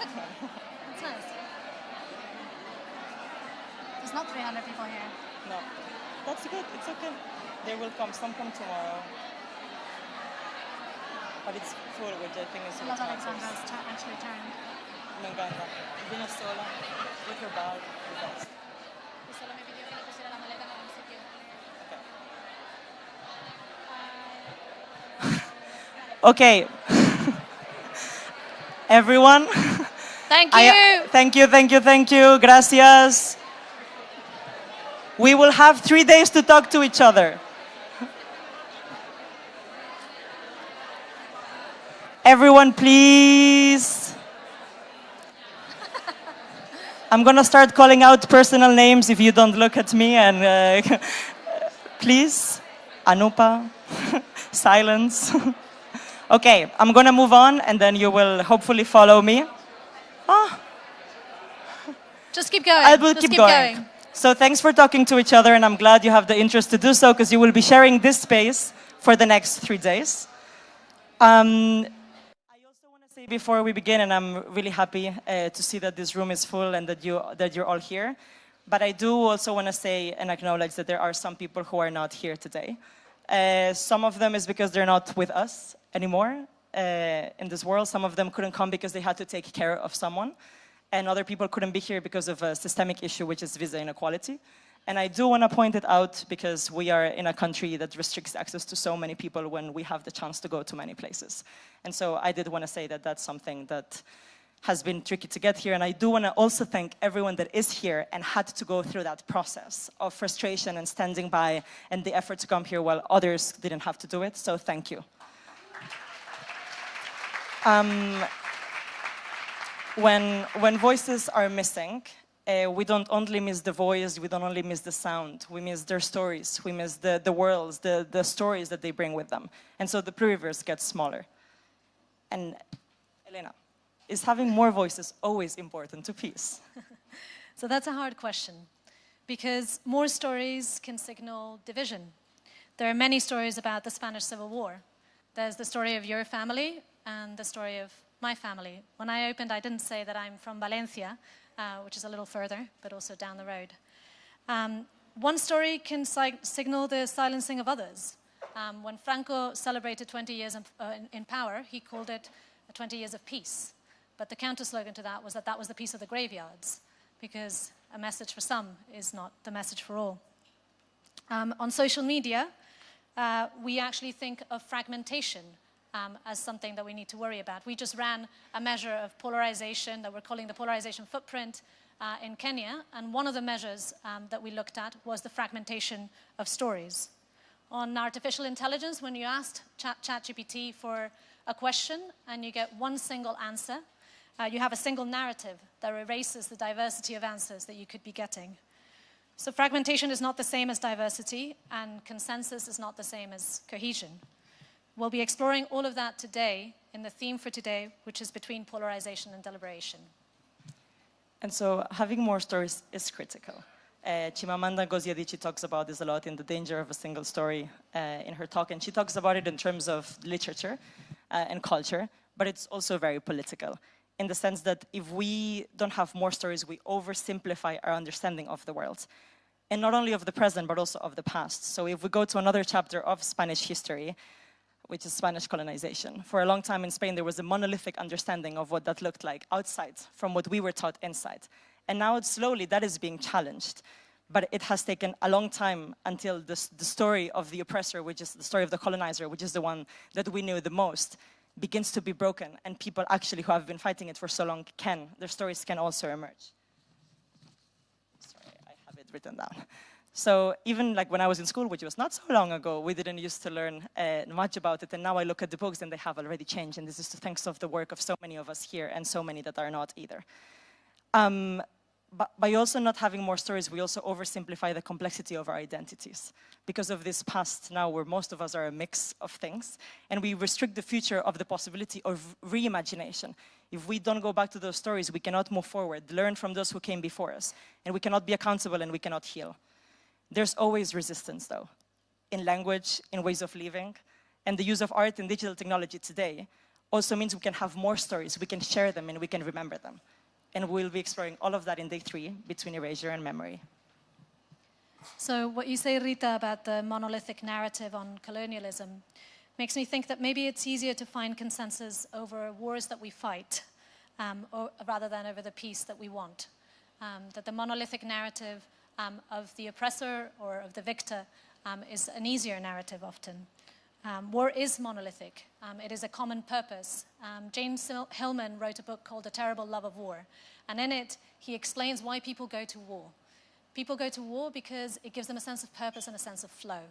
Okay. That's nice. There's not 300 people here. No. That's good. It's okay. They will come. Some come tomorrow. But it's full, which I think is I love Alexandra's actually turned. Me encanta. Vino sola, with her bag, the best. Solo me pidió que le pusiera la maleta en un sitio. Okay. Everyone. Thank you. Thank you. Gracias. We will have 3 days to talk to each other. Everyone, please. I'm going to start calling out personal names if you don't look at me. And please, Anupa, silence. Okay, I'm going to move on, and then you will hopefully follow me. Oh. Just keep going. I will keep going. So thanks for talking to each other, and I'm glad you have the interest to do so, because you will be sharing this space for the next 3 days. I also want to say before we begin, and I'm really happy to see that this room is full and that you're all here, but I do also want to say and acknowledge that there are some people who are not here today. Some of them is because they're not with us anymore in this world. Some of them couldn't come because they had to take care of someone. And other people couldn't be here because of a systemic issue, which is visa inequality. And I do want to point it out because we are in a country that restricts access to so many people when we have the chance to go to many places. And so I did want to say that that's something that has been tricky to get here. And I do want to also thank everyone that is here and had to go through that process of frustration and standing by and the effort to come here while others didn't have to do it. So thank you. When voices are missing, we don't only miss the voice, we don't only miss the sound, we miss their stories, we miss the worlds, the stories that they bring with them. And so the universe gets smaller. And Helena, is having more voices always important to peace? So that's a hard question, because more stories can signal division. There are many stories about the Spanish Civil War. There's the story of your family and the story of my family. When I opened, I didn't say that I'm from Valencia, which is a little further, but also down the road. One story can signal the silencing of others. When Franco celebrated 20 years in power, he called it 20 years of peace. But the counter-slogan to that was that was the peace of the graveyards, because a message for some is not the message for all. On social media, we actually think of fragmentation as something that we need to worry about. We just ran a measure of polarization that we're calling the polarization footprint in Kenya, and one of the measures that we looked at was the fragmentation of stories. On artificial intelligence, when you asked ChatGPT for a question and you get one single answer, you have a single narrative that erases the diversity of answers that you could be getting. So fragmentation is not the same as diversity, and consensus is not the same as cohesion. We'll be exploring all of that today in the theme for today, which is between polarization and deliberation. And so having more stories is critical. Chimamanda Ngozi Adichie talks about this a lot in The Danger of a Single Story in her talk, and she talks about it in terms of literature and culture, but it's also very political, in the sense that if we don't have more stories, we oversimplify our understanding of the world. And not only of the present, but also of the past. So if we go to another chapter of Spanish history, which is Spanish colonization. For a long time in Spain, there was a monolithic understanding of what that looked like outside from what we were taught inside. And now slowly that is being challenged. But it has taken a long time until the story of the oppressor, which is the story of the colonizer, which is the one that we knew the most, begins to be broken. And people actually who have been fighting it for so long their stories can also emerge. Sorry, I have it written down. So even like when I was in school, which was not so long ago, we didn't used to learn much about it. And now I look at the books and they have already changed. And this is thanks to the work of so many of us here and so many that are not either. But by also not having more stories, we also oversimplify the complexity of our identities. Because of this past now where most of us are a mix of things, and we restrict the future of the possibility of reimagination. If we don't go back to those stories, we cannot move forward, learn from those who came before us, and we cannot be accountable and we cannot heal. There's always resistance, though, in language, in ways of living, and the use of art and digital technology today also means we can have more stories, we can share them, and we can remember them. And we'll be exploring all of that in day 3, between erasure and memory. So what you say, Rita, about the monolithic narrative on colonialism makes me think that maybe it's easier to find consensus over wars that we fight, rather than over the peace that we want. That the monolithic narrative of the oppressor or of the victor is an easier narrative often. War is monolithic. It is a common purpose. James Hillman wrote a book called A Terrible Love of War, and in it he explains why people go to war. People go to war because it gives them a sense of purpose and a sense of flow.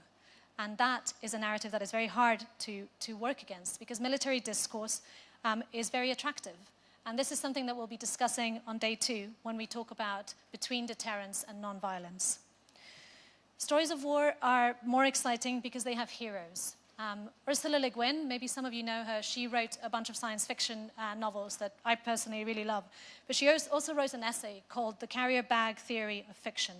And that is a narrative that is very hard to work against, because military discourse is very attractive. And this is something that we'll be discussing on day 2 when we talk about between deterrence and non-violence. Stories of war are more exciting because they have heroes. Ursula Le Guin, maybe some of you know her, she wrote a bunch of science fiction novels that I personally really love. But she also wrote an essay called The Carrier Bag Theory of Fiction.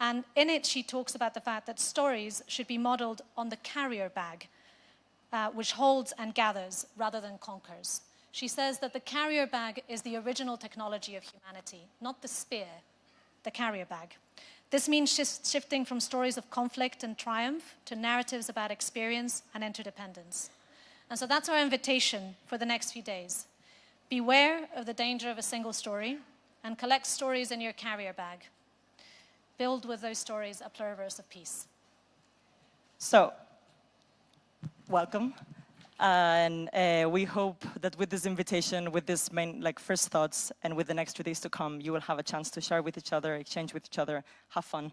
And in it, she talks about the fact that stories should be modeled on the carrier bag, which holds and gathers rather than conquers. She says that the carrier bag is the original technology of humanity, not the spear, the carrier bag. This means shifting from stories of conflict and triumph to narratives about experience and interdependence. And so that's our invitation for the next few days. Beware of the danger of a single story and collect stories in your carrier bag. Build with those stories a pluriverse of peace. So, welcome. And we hope that with this invitation, with this main first thoughts, and with the next 2 days to come, you will have a chance to share with each other, exchange with each other, have fun,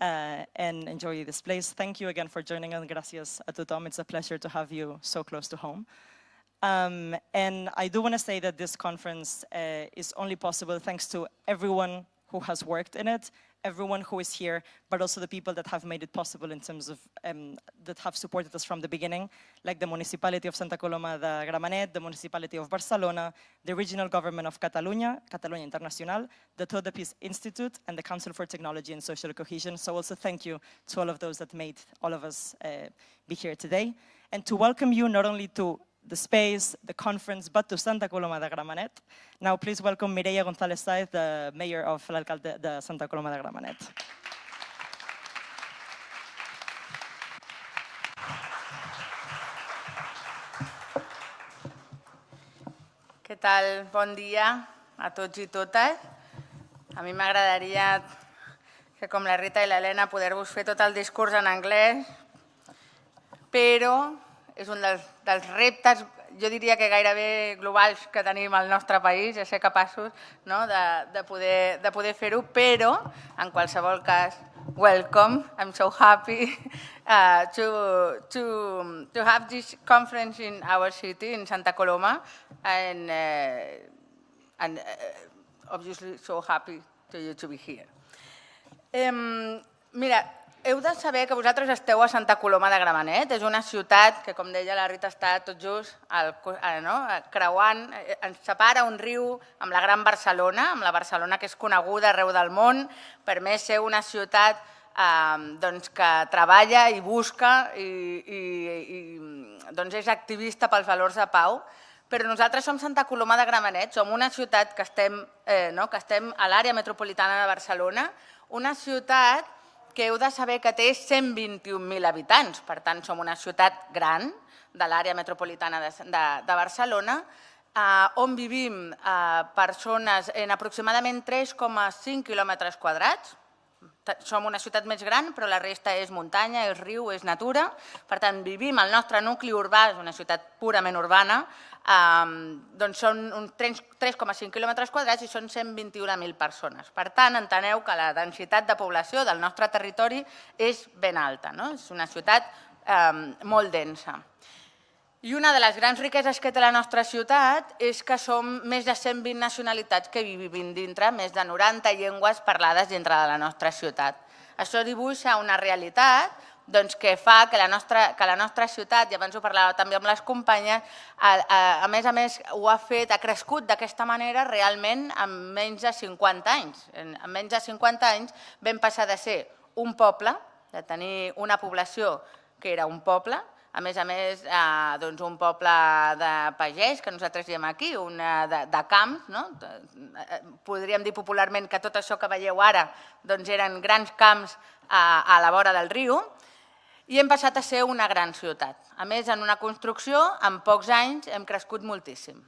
and enjoy this place. Thank you again for joining us. Gracias a tothom. It's a pleasure to have you so close to home. And I do want to say that this conference is only possible thanks to everyone who has worked in it, everyone who is here, but also the people that have made it possible in terms of, that have supported us from the beginning, like the municipality of Santa Coloma de Gramenet, the municipality of Barcelona, the regional government of Catalonia, Catalonia Internacional, the Tot de Peace Institute, and the Council for Technology and Social Cohesion. So also thank you to all of those that made all of us be here today. And to welcome you not only to the space, the conference, but to Santa Coloma de Gramenet. Now please welcome Mireia González, the mayor of l'alcalde de Santa Coloma de Gramenet. Què tal? Bon dia a tots i totes. A mi m'agradaria que, com la Rita i la Helena, poder-vos fer tot el discurs en anglès, però és un dels reptes, jo diria que gairebé globals que tenim al nostre país, de ser capaços de poder fer-ho, però, en qualsevol cas, welcome. I'm so happy to have this conference in our city, in Santa Coloma, and obviously so happy to you to be here. Mira, heu de saber que vosaltres esteu a Santa Coloma de Gramenet. És una ciutat que, com deia la Rita, està tot just creuant, ens separa un riu amb la Gran Barcelona, amb la Barcelona que és coneguda arreu del món, per més ser una ciutat que treballa i busca i és activista pels valors de pau. Però nosaltres som Santa Coloma de Gramenet, som una ciutat que estem a l'àrea metropolitana de Barcelona, una ciutat que heu de saber que té 121.000 habitants, per tant som una ciutat gran de l'àrea metropolitana de Barcelona, on vivim persones en aproximadament 3,5 quilòmetres quadrats. Som una ciutat més gran, però la resta és muntanya, és riu, és natura. Per tant, vivim al nostre nucli urbà, és una ciutat purament urbana, doncs són uns 3,5 quilòmetres quadrats i són 121.000 persones. Per tant, enteneu que la densitat de població del nostre territori és ben alta, és una ciutat molt densa. I una de les grans riqueses que té la nostra ciutat és que som més de 120 nacionalitats que vivim dintre, més de 90 llengües parlades dintre de la nostra ciutat. Això dibuixa una realitat que fa que la nostra ciutat, i abans ho parlava també amb les companyes, a més ha crescut d'aquesta manera realment en menys de 50 anys. En menys de 50 anys vam passar de ser un poble, de tenir una població que era un poble, a més, un poble de pagès, que nosaltres diem aquí, de camps, podríem dir popularment que tot això que veieu ara eren grans camps a la vora del riu, i hem passat a ser una gran ciutat. A més, en una construcció, en pocs anys hem crescut moltíssim.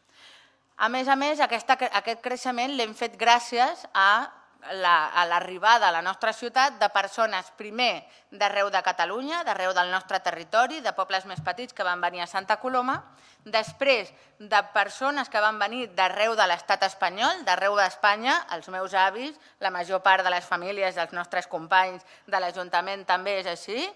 A més, aquest creixement l'hem fet gràcies a l'arribada a la nostra ciutat de persones, primer, d'arreu de Catalunya, d'arreu del nostre territori, de pobles més petits que van venir a Santa Coloma, després de persones que van venir d'arreu de l'estat espanyol, d'arreu d'Espanya, els meus avis, la major part de les famílies dels nostres companys de l'Ajuntament també és així,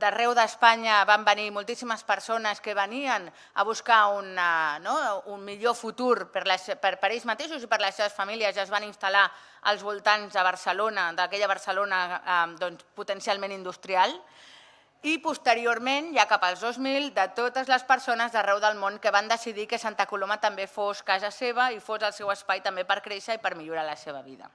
d'arreu d'Espanya van venir moltíssimes persones que venien a buscar un millor futur per ells mateixos i per les seves famílies, es van instal·lar als voltants de Barcelona, d'aquella Barcelona potencialment industrial, i posteriorment, ja cap als 2000, de totes les persones d'arreu del món que van decidir que Santa Coloma també fos casa seva i fos el seu espai també per créixer i per millorar la seva vida.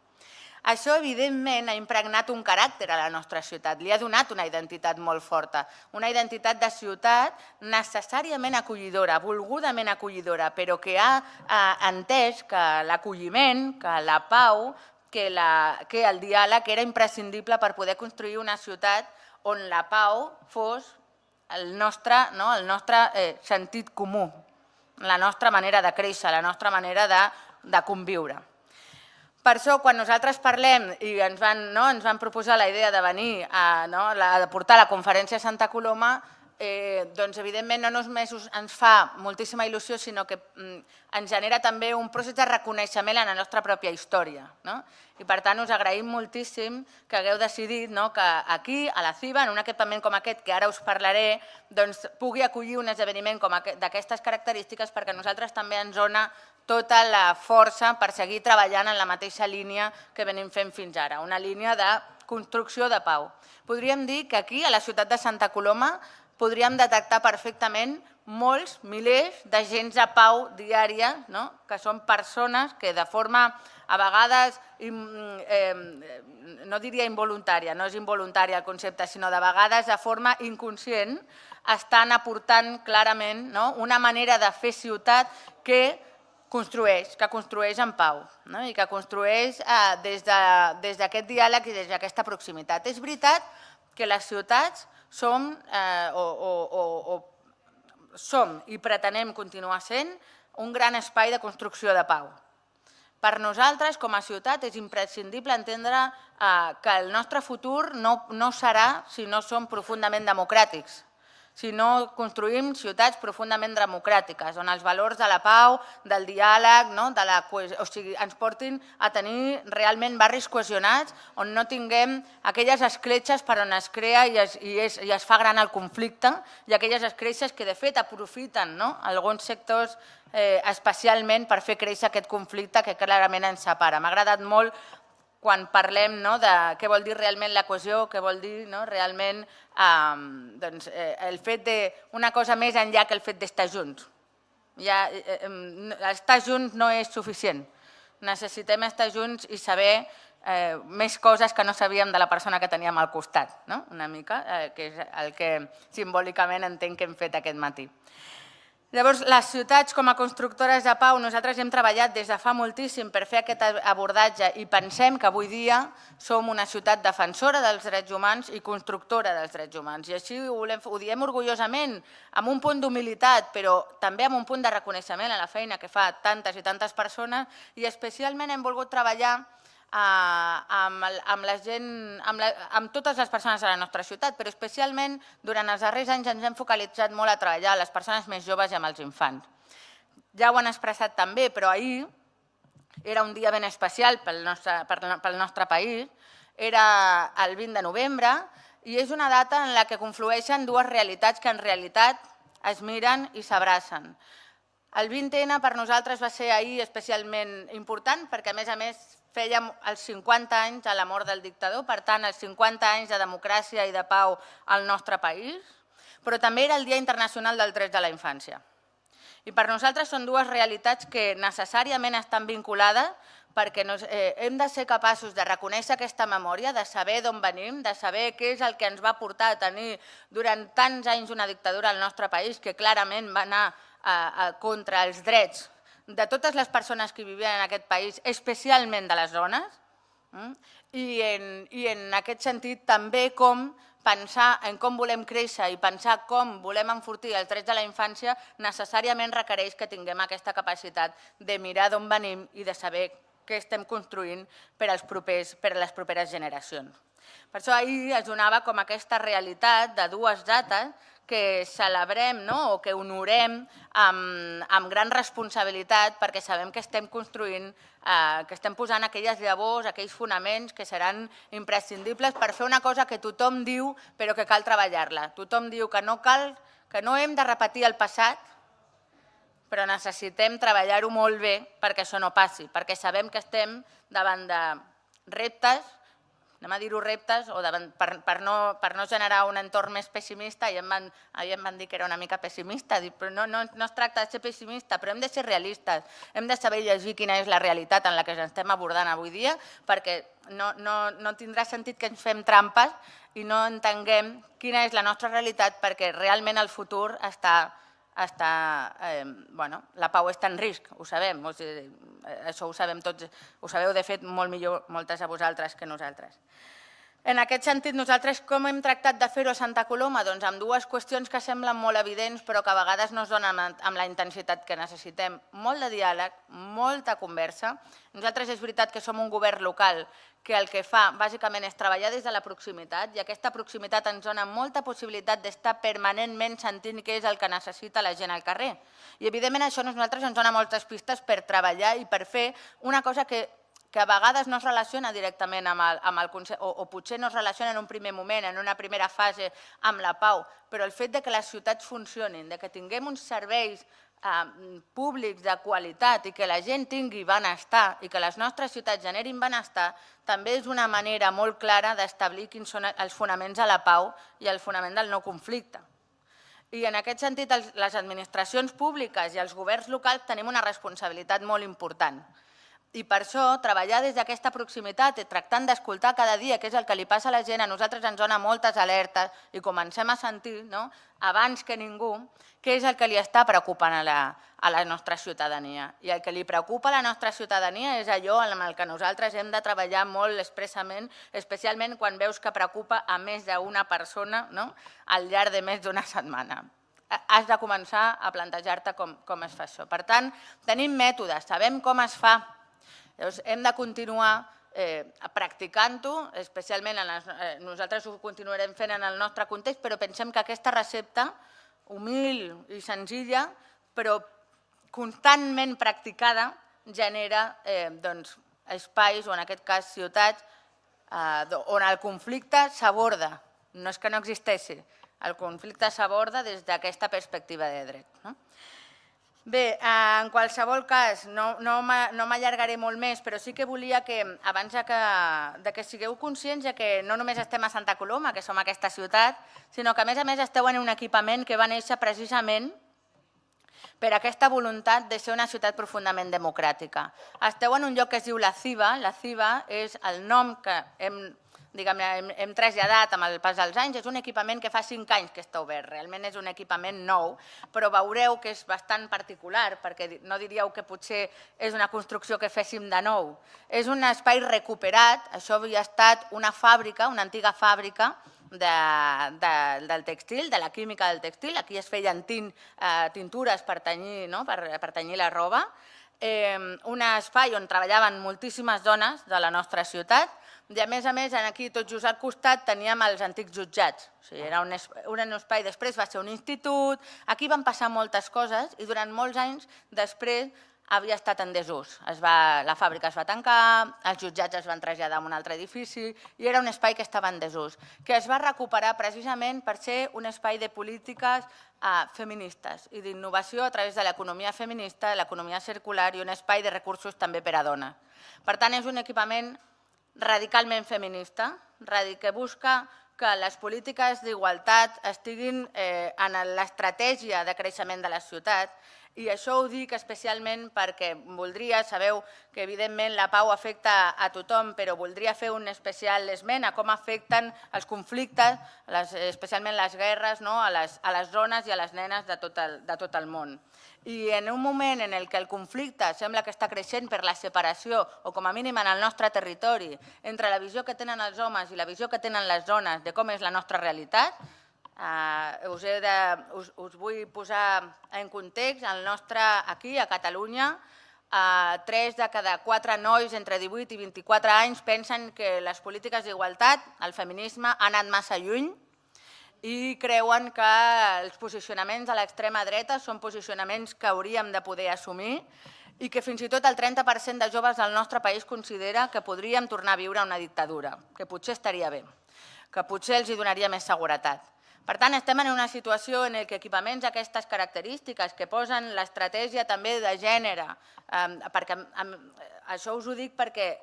Això, evidentment, ha impregnat un caràcter a la nostra ciutat, li ha donat una identitat molt forta, una identitat de ciutat necessàriament acollidora, volgudament acollidora, però que ha entès que l'acolliment, que la pau, que el diàleg era imprescindible per poder construir una ciutat on la pau fos el nostre sentit comú, la nostra manera de créixer, la nostra manera de conviure. Per això, quan nosaltres parlem i ens van proposar la idea de venir, de portar la conferència a Santa Coloma, doncs evidentment no només ens fa moltíssima il·lusió, sinó que ens genera també un procés de reconeixement en la nostra pròpia història. I per tant us agraïm moltíssim que hagueu decidit que aquí, a la CIBA, en un equipament com aquest, que ara us parlaré, pugui acollir un esdeveniment d'aquestes característiques, perquè a nosaltres també ens dona tota la força per seguir treballant en la mateixa línia que venim fent fins ara, una línia de construcció de pau. Podríem dir que aquí, a la ciutat de Santa Coloma, podríem detectar perfectament molts, milers d'agents de pau diària, que són persones que de forma, a vegades, no diria involuntària, no és involuntària el concepte, sinó de vegades de forma inconscient, estan aportant clarament una manera de fer ciutat que construeix en pau i que construeix des d'aquest diàleg i des d'aquesta proximitat. És veritat que les ciutats som i pretenem continuar sent un gran espai de construcció de pau. Per nosaltres, com a ciutat, és imprescindible entendre que el nostre futur no serà si no som profundament democràtics, si no construïm ciutats profundament democràtiques, on els valors de la pau, del diàleg, ens portin a tenir realment barris cohesionats, on no tinguem aquelles escletxes per on es crea i es fa gran el conflicte, i aquelles escletxes que de fet aprofiten alguns sectors especialment per fer créixer aquest conflicte que clarament ens separa. M'ha agradat molt quan parlem de què vol dir realment la cohesió, què vol dir realment el fet d'una cosa més enllà que el fet d'estar junts. Estar junts no és suficient. Necessitem estar junts i saber més coses que no sabíem de la persona que teníem al costat, una mica, que és el que simbòlicament entenc que hem fet aquest matí. Llavors, les ciutats com a constructores de pau, nosaltres hem treballat des de fa moltíssim per fer aquest abordatge i pensem que avui dia som una ciutat defensora dels drets humans i constructora dels drets humans. I així ho diem orgullosament, amb un punt d'humilitat, però també amb un punt de reconeixement a la feina que fa tantes i tantes persones, i especialment hem volgut treballar amb totes les persones de la nostra ciutat, però especialment durant els darrers anys ens hem focalitzat molt a treballar amb les persones més joves i amb els infants. Ja ho han expressat també, però ahir era un dia ben especial pel nostre país, era el 20 de novembre, i és una data en la que conflueixen dues realitats que en realitat es miren i s'abracen. El 20N per nosaltres va ser ahir especialment important perquè, a més, fèiem els 50 anys de la mort del dictador, per tant, els 50 anys de democràcia i de pau al nostre país, però també era el Dia Internacional dels Drets de la Infància. I per nosaltres són dues realitats que necessàriament estan vinculades perquè hem de ser capaços de reconèixer aquesta memòria, de saber d'on venim, de saber què és el que ens va portar a tenir durant tants anys una dictadura al nostre país que clarament va anar contra els drets de totes les persones que vivien en aquest país, especialment de les dones, i en aquest sentit també com pensar en com volem créixer i pensar com volem enfortir els drets de la infància necessàriament requereix que tinguem aquesta capacitat de mirar d'on venim i de saber què estem construint per a les properes generacions. Per això ahir es donava com aquesta realitat de dues dates que celebrem o que honorem amb gran responsabilitat perquè sabem que estem construint, que estem posant aquelles llavors, aquells fonaments que seran imprescindibles per fer una cosa que tothom diu però que cal treballar-la. Tothom diu que no hem de repetir el passat, però necessitem treballar-ho molt bé perquè això no passi, perquè sabem que estem davant de reptes, anem a dir-ho reptes, per no generar un entorn més pessimista, ahir em van dir que era una mica pessimista, però no es tracta de ser pessimista, però hem de ser realistes, hem de saber llegir quina és la realitat en la que ens estem abordant avui dia, perquè no tindrà sentit que ens fem trampes i no entenguem quina és la nostra realitat, perquè realment el futur la pau està en risc, ho sabem, això ho sabem tots, ho sabeu de fet molt millor moltes de vosaltres que nosaltres. En aquest sentit, nosaltres com hem tractat de fer-ho a Santa Coloma? Doncs amb dues qüestions que semblen molt evidents però que a vegades no es donen amb la intensitat que necessitem. Molt de diàleg, molta conversa. Nosaltres és veritat que som un govern local que el que fa bàsicament és treballar des de la proximitat i aquesta proximitat ens dona molta possibilitat d'estar permanentment sentint què és el que necessita la gent al carrer. I evidentment això a nosaltres ens dona moltes pistes per treballar i per fer una cosa que a vegades no es relaciona directament amb el Consell, o potser no es relaciona en un primer moment, en una primera fase, amb la pau, però el fet que les ciutats funcionin, que tinguem uns serveis públics de qualitat i que la gent tingui benestar i que les nostres ciutats generin benestar, també és una manera molt clara d'establir quins són els fonaments de la pau i el fonament del no conflicte. I en aquest sentit, les administracions públiques i els governs locals tenim una responsabilitat molt important. I per això, treballar des d'aquesta proximitat i tractant d'escoltar cada dia què és el que li passa a la gent, a nosaltres ens dona moltes alertes i comencem a sentir, abans que ningú, què és el que li està preocupant a la nostra ciutadania. I el que li preocupa a la nostra ciutadania és allò amb el que nosaltres hem de treballar molt expressament, especialment quan veus que preocupa a més d'una persona al llarg de més d'una setmana. Has de començar a plantejar-te com es fa això. Per tant, tenim mètodes, sabem com es fa. Llavors, hem de continuar practicant-ho, especialment nosaltres ho continuarem fent en el nostre context, però pensem que aquesta recepta, humil i senzilla, però constantment practicada, genera espais, o en aquest cas ciutats, on el conflicte s'aborda. No és que no existeixi, el conflicte s'aborda des d'aquesta perspectiva de dret. Bé, en qualsevol cas, no m'allargaré molt més, però sí que volia que, abans que sigueu conscients que no només estem a Santa Coloma, que som aquesta ciutat, sinó que a més esteu en un equipament que va néixer precisament per aquesta voluntat de ser una ciutat profundament democràtica. Esteu en un lloc que es diu La Civa. La Civa és el nom que hem traslladat amb el pas dels anys. És un equipament que fa 5 anys que està obert. Realment és un equipament nou, però veureu que és bastant particular, perquè no diríeu que potser és una construcció que féssim de nou. És un espai recuperat. Això havia estat una fàbrica, una antiga fàbrica del textil, de la química del textil. Aquí es feien tintures per tenyir la roba. Un espai on treballaven moltíssimes dones de la nostra ciutat. I a més, aquí tot just al costat teníem els antics jutjats. Era un espai, després va ser un institut, aquí van passar moltes coses i durant molts anys després havia estat en desús. La fàbrica es va tancar, els jutjats es van traslladar a un altre edifici i era un espai que estava en desús, que es va recuperar precisament per ser un espai de polítiques feministes i d'innovació a través de l'economia feminista, l'economia circular i un espai de recursos també per a dones. Per tant, és un equipament radicalment feminista, que busca que les polítiques d'igualtat estiguin en l'estratègia de creixement de la ciutat I això ho dic especialment perquè voldria, sabeu que evidentment la pau afecta a tothom, però voldria fer un especial esment a com afecten els conflictes, especialment les guerres, a les dones i a les nenes de tot el món. I en un moment en què el conflicte sembla que està creixent per la separació, o com a mínim en el nostre territori, entre la visió que tenen els homes i la visió que tenen les dones de com és la nostra realitat, us vull posar en context. Aquí, a Catalunya, 3 de cada 4 nois entre 18 i 24 anys pensen que les polítiques d'igualtat, el feminisme, han anat massa lluny i creuen que els posicionaments a l'extrema dreta són posicionaments que hauríem de poder assumir i que fins i tot el 30% de joves del nostre país considera que podríem tornar a viure una dictadura, que potser estaria bé, que potser els donaria més seguretat. Per tant, estem en una situació en què equipaments d'aquestes característiques que posen l'estratègia també de gènere, això us ho dic perquè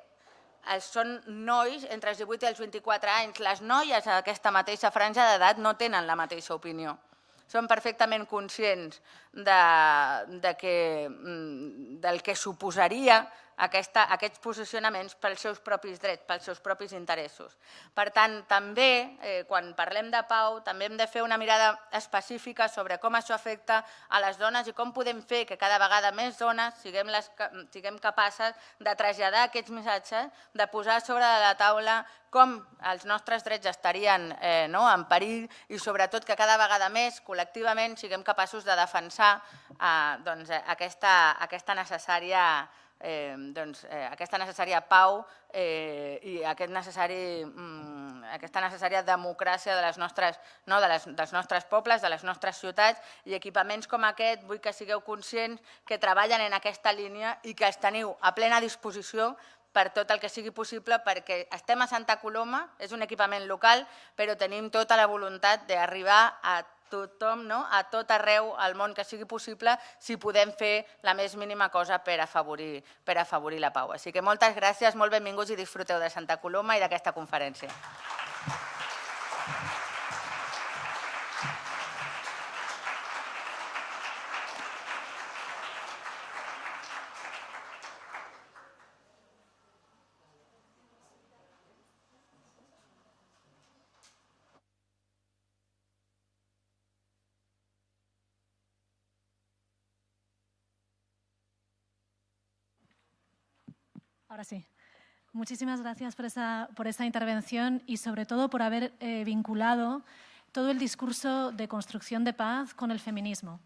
són nois entre els 18 i els 24 anys. Les noies d'aquesta mateixa franja d'edat no tenen la mateixa opinió. Són perfectament conscients del que suposaria aquests posicionaments pels seus propis drets, pels seus propis interessos. Per tant, també, quan parlem de pau, també hem de fer una mirada específica sobre com això afecta a les dones i com podem fer que cada vegada més dones siguem capaces de traslladar aquests missatges, de posar sobre la taula com els nostres drets estarien en perill i sobretot que cada vegada més col·lectivament siguem capaços de defensar aquesta necessària pau i aquesta necessària democràcia dels nostres pobles, de les nostres ciutats, i equipaments com aquest vull que sigueu conscients que treballen en aquesta línia i que els teniu a plena disposició per tot el que sigui possible, perquè estem a Santa Coloma, és un equipament local, però tenim tota la voluntat d'arribar a tothom, a tot arreu al món que sigui possible, si podem fer la més mínima cosa per afavorir la pau. Així que moltes gràcies, molt benvinguts i disfruteu de Santa Coloma i d'aquesta conferència. Ahora sí. Muchísimas gracias por esa intervención y sobre todo por haber vinculado todo el discurso de construcción de paz con el feminismo.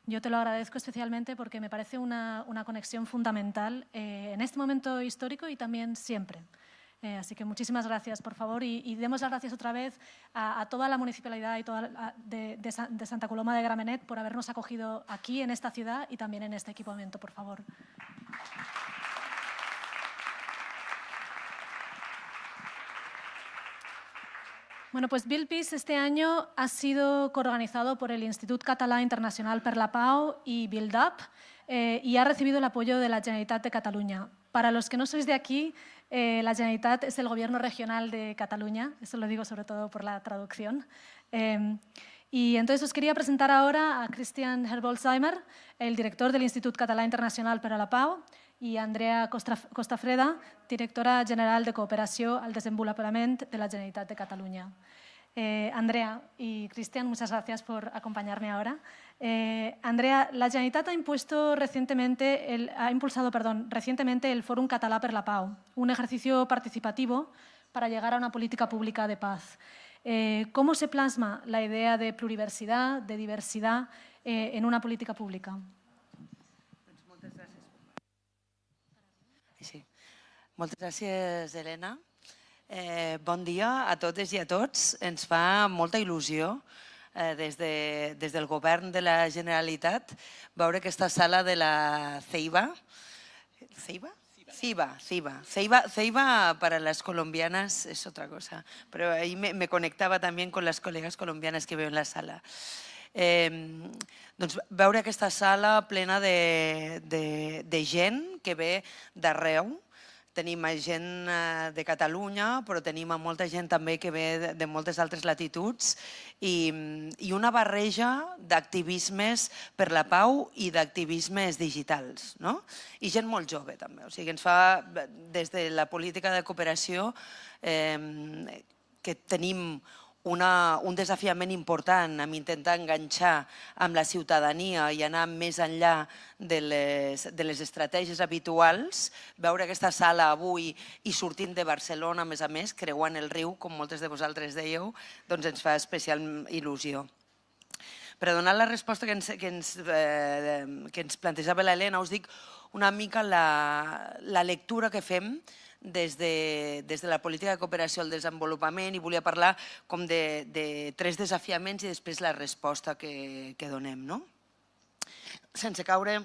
Yo te lo agradezco especialmente porque me parece una conexión fundamental en este momento histórico y también siempre. Así que muchísimas gracias, por favor, y demos las gracias otra vez a toda la municipalidad y de Santa Coloma de Gramenet por habernos acogido aquí en esta ciudad y también en este equipamiento, por favor. Bueno, pues Build Peace este año ha sido coorganizado por el Institut Català Internacional per la Pau y Build Up y ha recibido el apoyo de la Generalitat de Catalunya. Para los que no sois de aquí, la Generalitat es el gobierno regional de Cataluña, eso lo digo sobre todo por la traducción. Y entonces os quería presentar ahora a Kristian Herbolzheimer, el director del Institut Català Internacional per a la Pau, y Andrea Costafreda, directora general de Cooperació al Desenvolupament de la Generalitat de Catalunya. Andrea y Kristian, muchas gracias por acompañarme ahora. Andrea, la Generalitat ha impulsado recientemente el Fòrum Català per la Pau, un ejercicio participativo para llegar a una política pública de paz. ¿Cómo se plasma la idea de pluriversidad, de diversidad en una política pública? Sí. Moltes gràcies, Helena. Bon dia a totes i a tots. Ens fa molta il·lusió des del govern de la Generalitat veure aquesta sala de la CEIBA. CEIBA para las colombianas es otra cosa, pero ahí me conectaba también con las colegas colombianas que veo en la sala. Doncs veure aquesta sala plena de gent que ve d'arreu. tenim gent de Catalunya, però tenim molta gent també que ve de moltes altres latituds i una barreja d'activismes per la pau i d'activismes digitals, no? I gent molt jove també, o sigui, ens fa des de la política de cooperació que tenim un desafiament important amb intentar enganxar amb la ciutadania i anar més enllà de les estratègies habituals. Veure aquesta sala avui i sortint de Barcelona, a més, creuant el riu, com moltes de vosaltres dèieu, doncs ens fa especial il·lusió. Per donar la resposta que ens plantejava l'Helena, us dic una mica la lectura que fem des de la política de cooperació al desenvolupament i volia parlar com de 3 desafiaments i després la resposta que donem. Sense caure,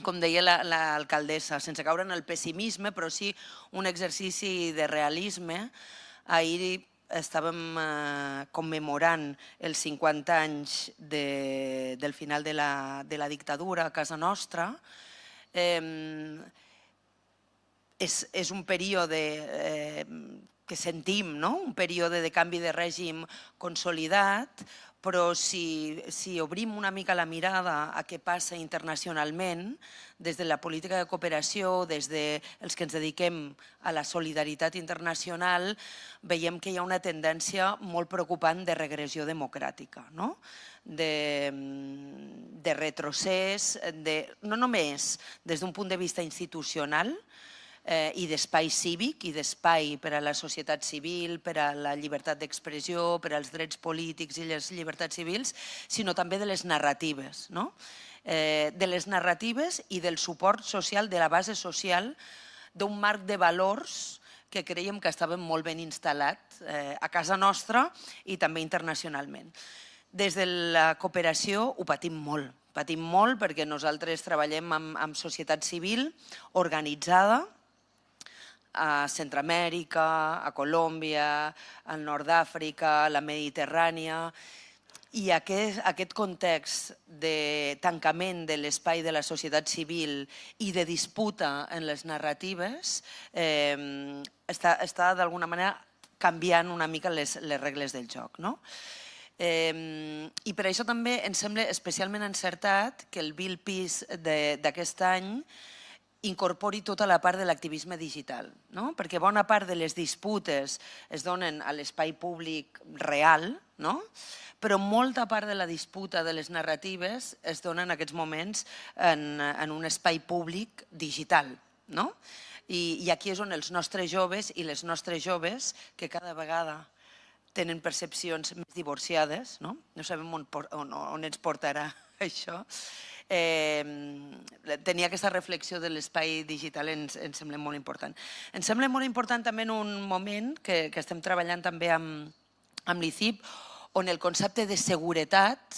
com deia l'alcaldessa, sense caure en el pessimisme, però sí un exercici de realisme. Ahir estàvem commemorant els 50 anys del final de la dictadura a casa nostra. És un període que sentim, un període de canvi de règim consolidat, però si obrim una mica la mirada a què passa internacionalment, des de la política de cooperació, des dels que ens dediquem a la solidaritat internacional, veiem que hi ha una tendència molt preocupant de regressió democràtica, de retrocés, no només des d'un punt de vista institucional, i d'espai cívic i d'espai per a la societat civil, per a la llibertat d'expressió, per als drets polítics i les llibertats civils, sinó també de les narratives. De les narratives i del suport social, de la base social, d'un marc de valors que creiem que estàvem molt ben instal·lat a casa nostra i també internacionalment. Des de la cooperació ho patim molt perquè nosaltres treballem amb societat civil organitzada, a Centroamèrica, a Colòmbia, al nord d'Àfrica, a la Mediterrània, i aquest context de tancament de l'espai de la societat civil i de disputa en les narratives està d'alguna manera canviant una mica les regles del joc. I per això també ens sembla especialment encertat que el Bill Peace d'aquest any incorpori tota la part de l'activisme digital, perquè bona part de les disputes es donen a l'espai públic real, però molta part de la disputa de les narratives es dona en aquests moments en un espai públic digital. I aquí és on els nostres joves i les nostres joves, que cada vegada tenen percepcions més divorciades, no sabem on ens portarà això, tenir aquesta reflexió de l'espai digital ens sembla molt important. Ens sembla molt important també en un moment que estem treballant també amb l'ICIP, on el concepte de seguretat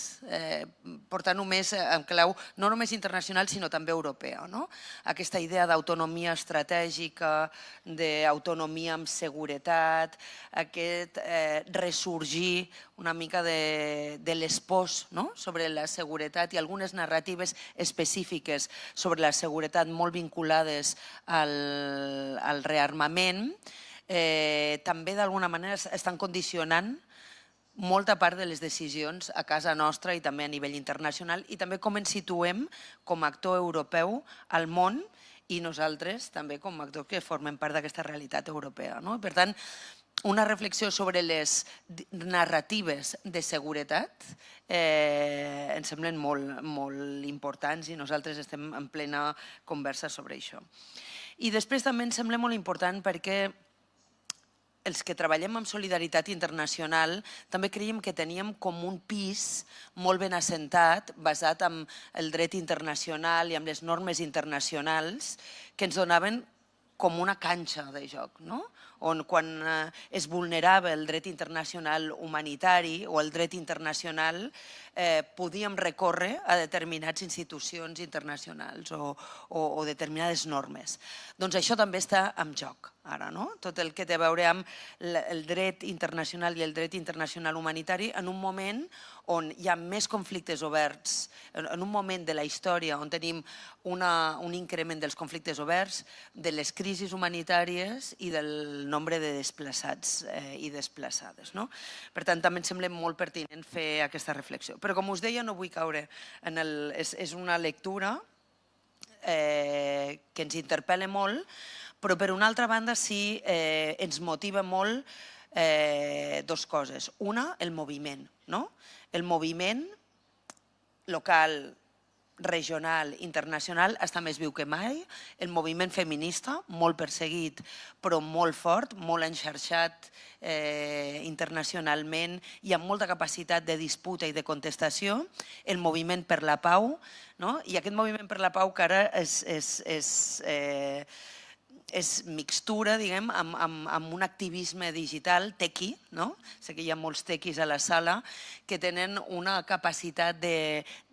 porta només en clau no només internacional sinó també europea. Aquesta idea d'autonomia estratègica, d'autonomia amb seguretat, aquest ressorgir una mica de l'espòs sobre la seguretat i algunes narratives específiques sobre la seguretat molt vinculades al rearmament, també d'alguna manera estan condicionant molta part de les decisions a casa nostra i també a nivell internacional i també com ens situem com a actor europeu al món i nosaltres també com a actors que formem part d'aquesta realitat europea. Per tant, una reflexió sobre les narratives de seguretat ens semblen molt importants i nosaltres estem en plena conversa sobre això. I després també ens sembla molt important perquè els que treballem amb solidaritat internacional també creiem que teníem com un pis molt ben assentat, basat en el dret internacional i en les normes internacionals, que ens donaven com una canxa de joc. on quan es vulnerava el dret internacional humanitari o el dret internacional podíem recórrer a determinades institucions internacionals o determinades normes. Doncs això també està en joc ara, no? Tot el que té a veure amb el dret internacional i el dret internacional humanitari en un moment on hi ha més conflictes oberts, en un moment de la història on tenim un increment dels conflictes oberts, de les crisis humanitàries i del nombre de desplaçats i desplaçades. Per tant, també em sembla molt pertinent fer aquesta reflexió. Però com us deia, no vull caure en el... És una lectura que ens interpel·la molt, però per una altra banda sí ens motiva molt dues coses. Una, el moviment. El moviment local, regional, internacional, està més viu que mai. El moviment feminista, molt perseguit, però molt fort, molt enxarxat internacionalment i amb molta capacitat de disputa i de contestació. El moviment per la pau, i aquest moviment per la pau que ara és mixtura, diguem, amb un activisme digital, tequi, sé que hi ha molts tequis a la sala, que tenen una capacitat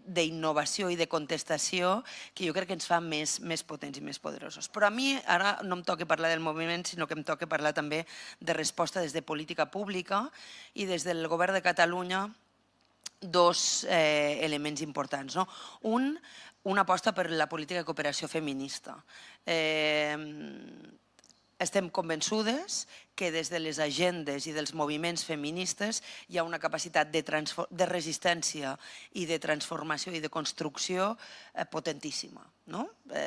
d'innovació i de contestació que jo crec que ens fa més potents i més poderosos. Però a mi ara no em toca parlar del moviment, sinó que em toca parlar també de resposta des de política pública i des del govern de Catalunya dos elements importants. Una aposta per la política de cooperació feminista. Estem convençudes que des de les agendes i dels moviments feministes hi ha una capacitat de resistència i de transformació i de construcció potentíssima.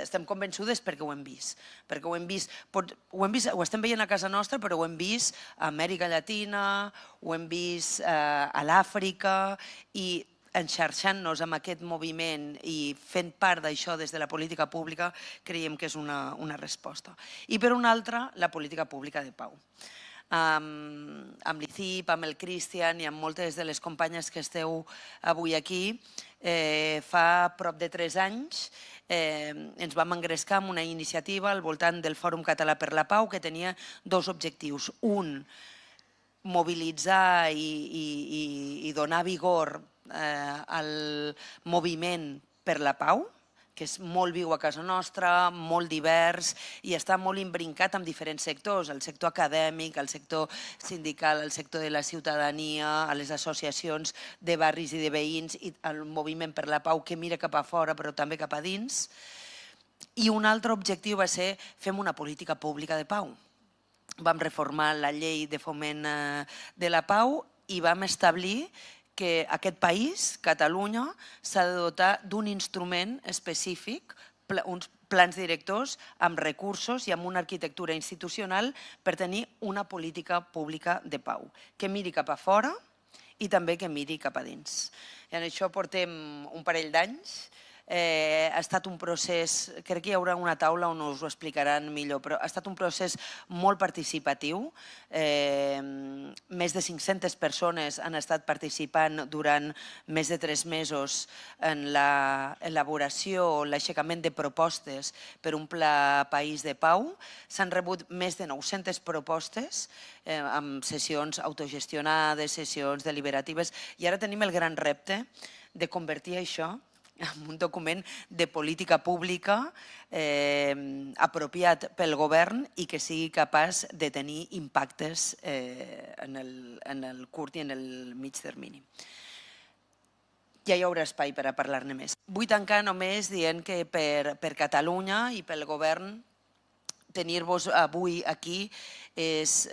Estem convençudes perquè ho hem vist. Perquè ho hem vist, ho estem veient a casa nostra, però ho hem vist a Amèrica Llatina, ho hem vist a l'Àfrica i enxarxant-nos amb aquest moviment i fent part d'això des de la política pública, creiem que és una resposta. I per una altra, la política pública de pau. Amb l'ICIP, amb el Kristian i amb moltes de les companyes que esteu avui aquí, fa prop de 3 anys ens vam engrescar en una iniciativa al voltant del Fòrum Català per la Pau que tenia dos objectius. Un, mobilitzar i donar vigor al moviment per la pau, que és molt viu a casa nostra, molt divers i està molt imbrincat amb diferents sectors, el sector acadèmic, el sector sindical, el sector de la ciutadania, a les associacions de barris i de veïns i el moviment per la pau que mira cap a fora però també cap a dins. I un altre objectiu va ser fem una política pública de pau. Vam reformar la llei de foment de la pau i vam establir que aquest país, Catalunya, s'ha de dotar d'un instrument específic, uns plans directors amb recursos i amb una arquitectura institucional per tenir una política pública de pau, que miri cap a fora i també que miri cap a dins. I en això portem un parell d'anys. Ha estat un procés, crec que hi haurà una taula on us ho explicaran millor, però ha estat un procés molt participatiu. Més de 500 persones han estat participant durant més de 3 mesos en l'elaboració o l'aixecament de propostes per un pla país de pau. S'han rebut més de 900 propostes amb sessions autogestionades, sessions deliberatives, i ara tenim el gran repte de convertir això en un document de política pública apropiat pel govern i que sigui capaç de tenir impactes en el curt i en el mig termini. Ja hi haurà espai per a parlar-ne més. Vull tancar només dient que per Catalunya i pel govern tenir-vos avui aquí és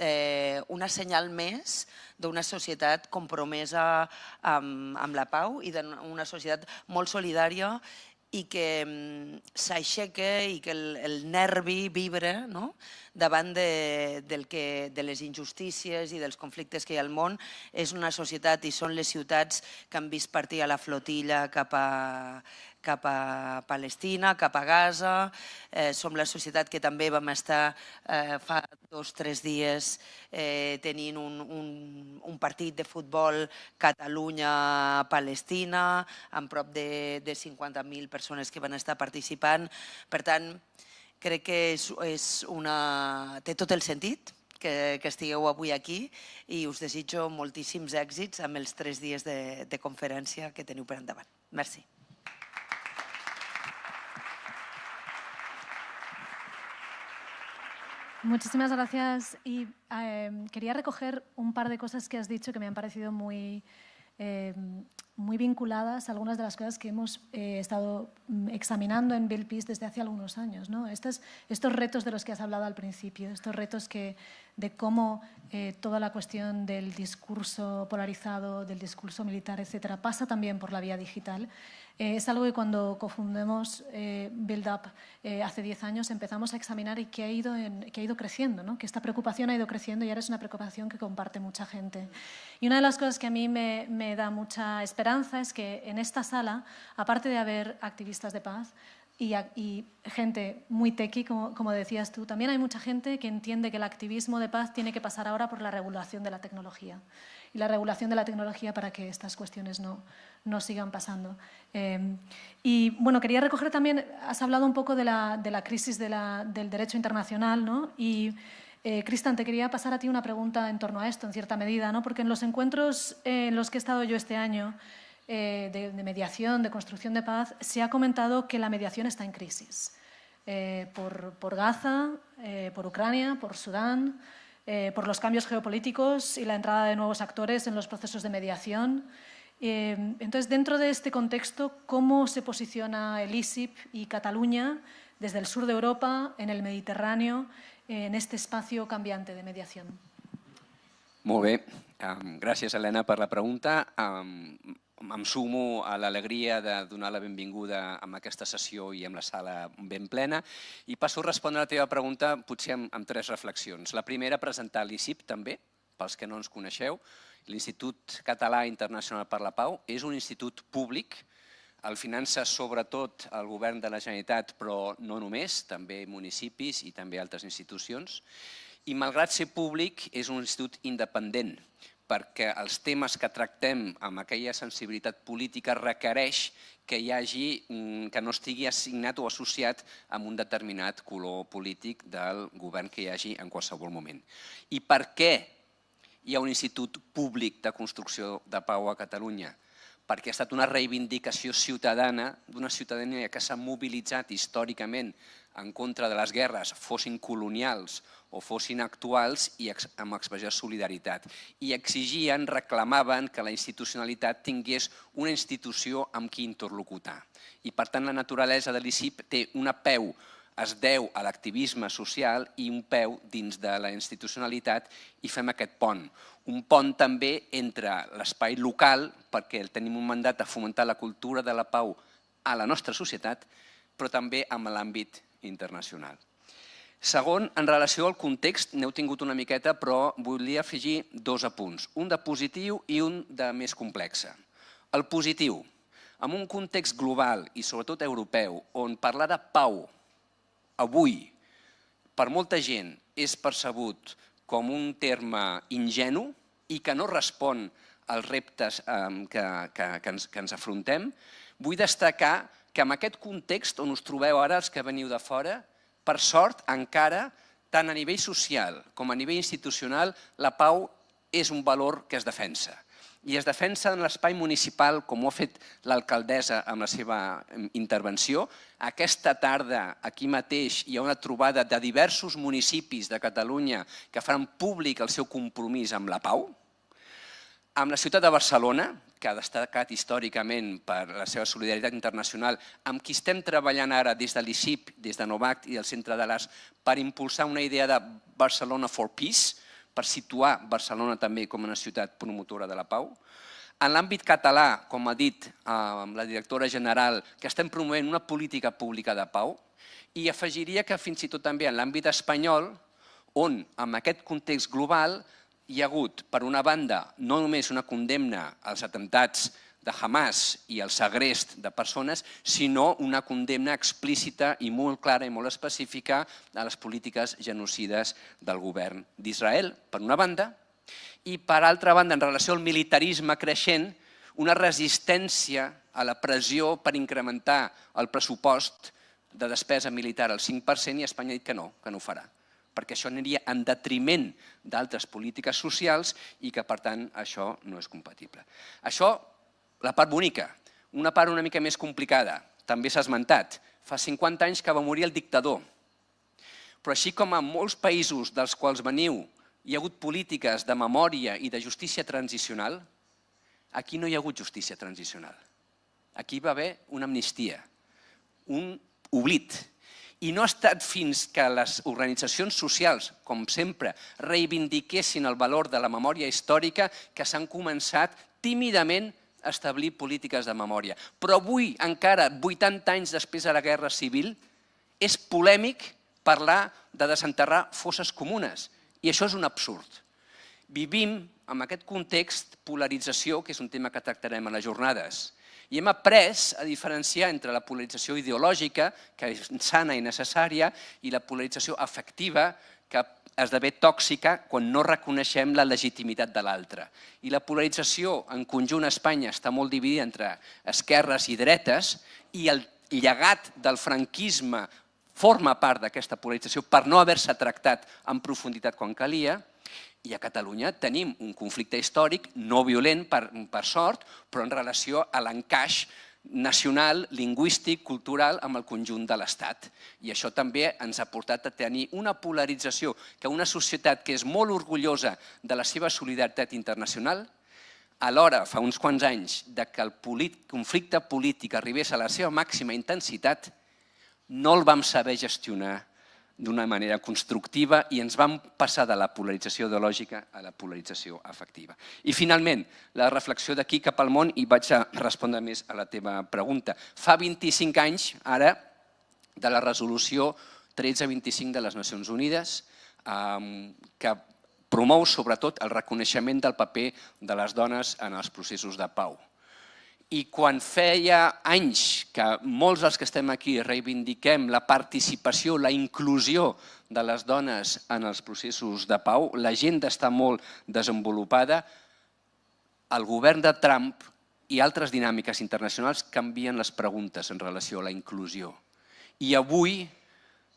una senyal més d'una societat compromesa amb la pau i d'una societat molt solidària i que s'aixeca i que el nervi vibra davant de les injustícies i dels conflictes que hi ha al món. És una societat i són les ciutats que han vist partir a la flotilla cap a Palestina, cap a Gaza. Som la societat que també vam estar fa 2 o 3 dies tenint un partit de futbol Catalunya-Palestina amb prop de 50.000 persones que van estar participant. Per tant, crec que té tot el sentit que estigueu avui aquí i us desitjo moltíssims èxits amb els 3 dies de conferència que teniu per endavant. Merci. Muchísimas gracias. Y quería recoger un par de cosas que has dicho que me han parecido muy vinculadas a algunas de las cosas que hemos estado examinando en Build Peace desde hace algunos años, ¿no? Estos retos de los que has hablado al principio, estos retos de cómo toda la cuestión del discurso polarizado, del discurso militar, etcétera, pasa también por la vía digital. Es algo que cuando cofundamos Build Up hace 10 años empezamos a examinar y que ha ido creciendo, ¿no? Que esta preocupación ha ido creciendo y ahora es una preocupación que comparte mucha gente. Y una de las cosas que a mí me da mucha esperanza es que en esta sala, aparte de haber activistas de paz y gente muy tequi, como decías tú, también hay mucha gente que entiende que el activismo de paz tiene que pasar ahora por la regulación de la tecnología. Y la regulación de la tecnología para que estas cuestiones no sigan pasando. Y bueno, quería recoger también, has hablado un poco de la crisis del derecho internacional, ¿no? Y Kristian, te quería pasar a ti una pregunta en torno a esto, en cierta medida, ¿no? Porque en los encuentros en los que he estado yo este año, de mediación, de construcción de paz, se ha comentado que la mediación está en crisis. Por Gaza, por Ucrania, por Sudán, por los cambios geopolíticos y la entrada de nuevos actores en los procesos de mediación. Entonces, dentro de este contexto, ¿cómo se posiciona el ISIP y Catalunya desde el sur de Europa, en el Mediterráneo, en este espacio cambiante de mediación? Molt bé. Gràcies, Helena, per la pregunta. Em sumo a l'alegria de donar la benvinguda a aquesta sessió i amb la sala ben plena i passo a respondre a la teva pregunta potser amb 3 reflexions. La primera, presentar l'ISIP també, pels que no ens coneixeu. L'Institut Català Internacional per la Pau és un institut públic, el finança sobretot el govern de la Generalitat, però no només, també municipis i també altres institucions. I malgrat ser públic, és un institut independent, perquè els temes que tractem amb aquella sensibilitat política requereix que no estigui assignat o associat amb un determinat color polític del govern que hi hagi en qualsevol moment. I per què hi ha un institut públic de construcció de pau a Catalunya? Perquè ha estat una reivindicació ciutadana d'una ciutadania que s'ha mobilitzat històricament en contra de les guerres, fossin colonials o fossin actuals, i amb expressió de solidaritat. I exigien, reclamaven que la institucionalitat tingués una institució amb qui interlocutar. I per tant la naturalesa de l'ISIP té una peu, es deu a l'activisme social i un peu dins de la institucionalitat i fem aquest pont. Un pont també entre l'espai local, perquè tenim un mandat de fomentar la cultura de la pau a la nostra societat, però també amb l'àmbit internacional. Segon, en relació al context, n'heu tingut una miqueta, però volia afegir 2 apunts, un de positiu i un de més complex. El positiu, en un context global i sobretot europeu, on parlar de pau avui per molta gent és percebut com un terme ingenu i que no respon als reptes que ens afrontem, vull destacar que en aquest context on us trobeu ara, els que veniu de fora, per sort, encara, tant a nivell social com a nivell institucional, la pau és un valor que es defensa. I es defensa en l'espai municipal, com ho ha fet l'alcaldessa amb la seva intervenció. Aquesta tarda, aquí mateix, hi ha una trobada de diversos municipis de Catalunya que faran públic el seu compromís amb la pau. Amb la ciutat de Barcelona, que ha destacat històricament per la seva solidaritat internacional, amb qui estem treballant ara des de l'ISIP, des de Novact i del Centre de l'Arts, per impulsar una idea de Barcelona for Peace, per situar Barcelona també com una ciutat promotora de la pau. En l'àmbit català, com ha dit la directora general, que estem promovent una política pública de pau, i afegiria que fins i tot també en l'àmbit espanyol, on en aquest context global hi ha hagut, per una banda, no només una condemna als atemptats de Hamas i el segrest de persones, sinó una condemna explícita i molt clara i molt específica a les polítiques genocides del govern d'Israel, per una banda, i per altra banda, en relació al militarisme creixent, una resistència a la pressió per incrementar el pressupost de despesa militar al 5% i Espanya ha dit que no ho farà. perquè això aniria en detriment d'altres polítiques socials i que, per tant, això no és compatible. Això, la part bonica. Una part una mica més complicada, també s'ha esmentat. Fa 50 anys que va morir el dictador. Però així com en molts països dels quals veniu hi ha hagut polítiques de memòria i de justícia transicional, aquí no hi ha hagut justícia transicional. Aquí va haver una amnistia, un oblit. I no ha estat fins que les organitzacions socials, com sempre, reivindiquessin el valor de la memòria històrica que s'han començat tímidament a establir polítiques de memòria. Però avui, encara 80 anys després de la Guerra Civil, és polèmic parlar de desenterrar fosses comunes. I això és un absurd. Vivim en aquest context polarització, que és un tema que tractarem a les jornades. I hem après a diferenciar entre la polarització ideològica, que és sana i necessària, i la polarització afectiva, que esdevé tòxica quan no reconeixem la legitimitat de l'altre. I la polarització en conjunt a Espanya està molt dividida entre esquerres i dretes, i el llegat del franquisme forma part d'aquesta polarització per no haver-se tractat en profunditat quan calia. I a Catalunya tenim un conflicte històric no violent, per sort, però en relació a l'encaix nacional, lingüístic, cultural amb el conjunt de l'Estat. I això també ens ha portat a tenir una polarització que una societat que és molt orgullosa de la seva solidaritat internacional, alhora, fa uns quants anys, que el conflicte polític arribés a la seva màxima intensitat, no el vam saber gestionar d'una manera constructiva i ens vam passar de la polarització ideològica a la polarització afectiva. I finalment, la reflexió d'aquí cap al món, i vaig a respondre més a la teva pregunta. Fa 25 anys, ara, de la resolució 1325 de les Nacions Unides, que promou sobretot el reconeixement del paper de les dones en els processos de pau. I quan feia anys que molts dels que estem aquí reivindiquem la participació, la inclusió de les dones en els processos de pau, l'agenda està molt desenvolupada, el govern de Trump i altres dinàmiques internacionals canvien les preguntes en relació a la inclusió. I avui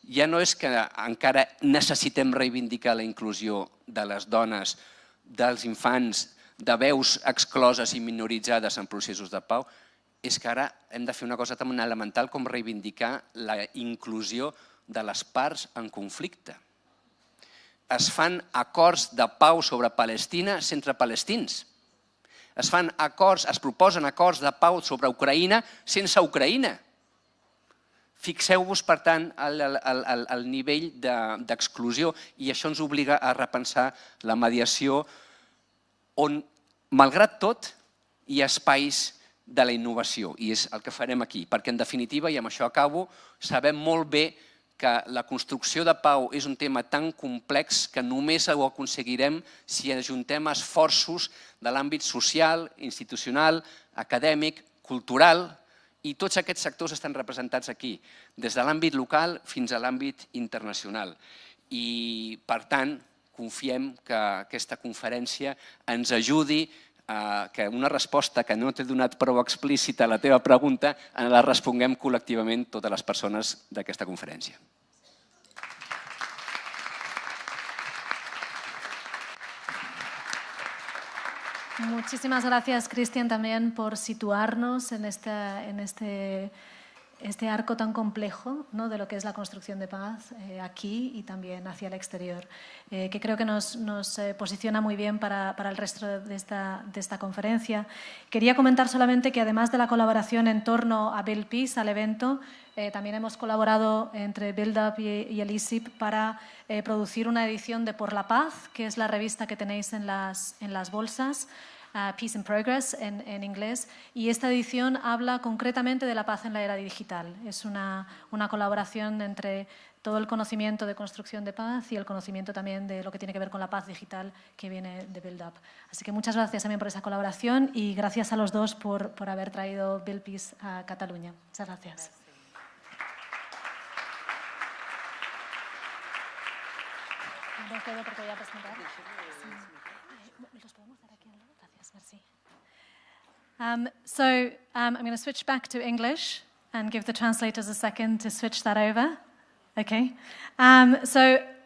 ja no és que encara necessitem reivindicar la inclusió de les dones, dels infants, de veus excloses i minoritzades en processos de pau, és que ara hem de fer una cosa tan elemental com reivindicar la inclusió de les parts en conflicte. Es fan acords de pau sobre Palestina sense palestins. Es proposen acords de pau sobre Ucraïna sense Ucraïna. Fixeu-vos, per tant, el nivell d'exclusió i això ens obliga a repensar la mediació on, malgrat tot, hi ha espais de la innovació, i és el que farem aquí, perquè en definitiva, i amb això acabo, sabem molt bé que la construcció de pau és un tema tan complex que només ho aconseguirem si ajuntem esforços de l'àmbit social, institucional, acadèmic, cultural, i tots aquests sectors estan representats aquí, des de l'àmbit local fins a l'àmbit internacional. I, per tant, confiem que aquesta conferència ens ajudi a que una resposta que no t'he donat prou explícita a la teva pregunta la responguem col·lectivament totes les persones d'aquesta conferència. Muchísimas gracias, Kristian, también por situarnos en este arco tan complejo, ¿no?, de lo que es la construcción de paz aquí y también hacia el exterior, que creo que nos posiciona muy bien para el resto de esta conferencia. Quería comentar solamente que además de la colaboración en torno a Build Peace, al evento, también hemos colaborado entre Build Up y el ISIP para producir una edición de Por la Paz, que es la revista que tenéis en las bolsas, Peace in Progress en inglés, y esta edición habla concretamente de la paz en la era digital. Es una colaboración entre todo el conocimiento de construcción de paz y el conocimiento también de lo que tiene que ver con la paz digital que viene de Build Up. Así que muchas gracias también por esa colaboración y gracias a los dos por haber traído Build Peace a Cataluña. Muchas gracias. ¿Los podemos dar aquí al lado? Gracias, merci. I'm going to switch back to English and give the translators a second to switch that over. Okay.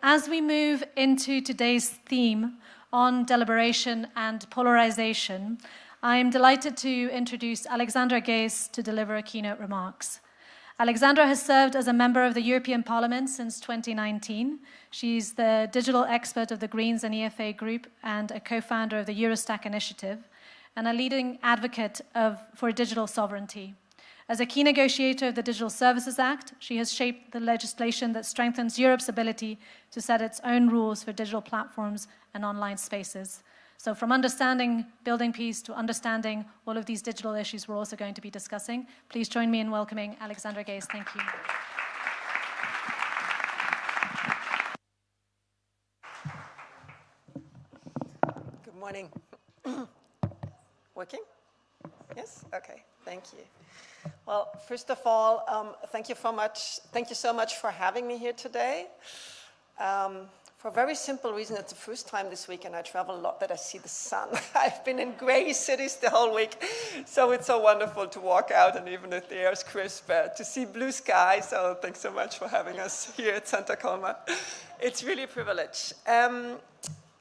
as we move into today's theme on deliberation and polarization, I am delighted to introduce Alexandra Geese to deliver keynote remarks. Alexandra has served as a member of the European Parliament since 2019. She's the digital expert of the Greens and EFA Group and a co-founder of the Eurostack initiative, and a leading advocate for digital sovereignty. As a key negotiator of the Digital Services Act, she has shaped the legislation that strengthens Europe's ability to set its own rules for digital platforms and online spaces. So from understanding building peace to understanding all of these digital issues we're also going to be discussing, please join me in welcoming Alexandra Geese. Thank you. Good morning. Working? Yes? Okay, thank you. Well, first of all, thank you so much for having me here today. For a very simple reason, it's the first time this week, and I travel a lot, that I see the sun. I've been in gray cities the whole week, so it's so wonderful to walk out, and even if the air is crisp, to see blue sky. So thanks so much for having us here at Santa Coloma. It's really a privilege.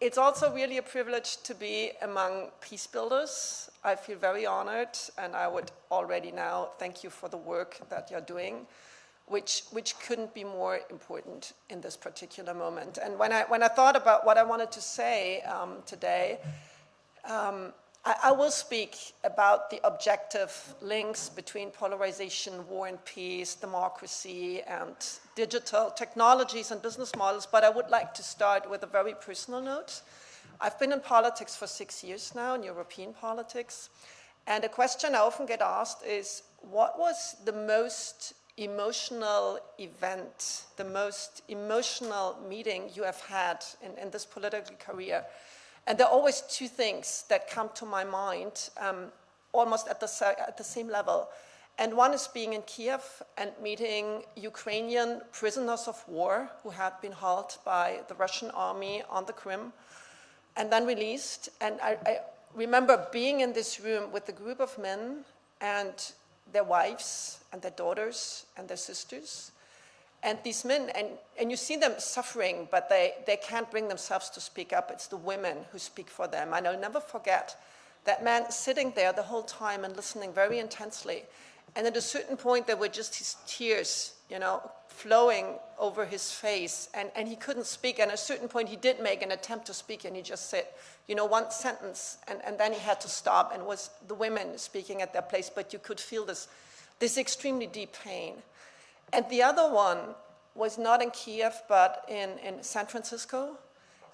It's also really a privilege to be among peace builders. I feel very honored, and I would already now thank you for the work that you're doing, which couldn't be more important in this particular moment. And when I thought about what I wanted to say today, I will speak about the objective links between polarization, war and peace, democracy, and digital technologies and business models, but I would like to start with a very personal note. I've been in politics for 6 years now, in European politics, and a question I often get asked is, what was the most emotional event, the most emotional meeting you have had in this political career? And there are always two things that come to my mind, almost at the same level. And one is being in Kiev and meeting Ukrainian prisoners of war who had been held by the Russian army on the Crimea and then released. And I remember being in this room with a group of men and their wives and their daughters and their sisters. And these men, and you see them suffering, but they can't bring themselves to speak up. It's the women who speak for them. And I'll never forget that man sitting there the whole time and listening very intensely. And at a certain point, there were just his tears, flowing over his face. And he couldn't speak. And at a certain point, he did make an attempt to speak, and he just said, one sentence. And then he had to stop, and it was the women speaking at their place. But you could feel this extremely deep pain. And the other one was not in Kiev, but in San Francisco.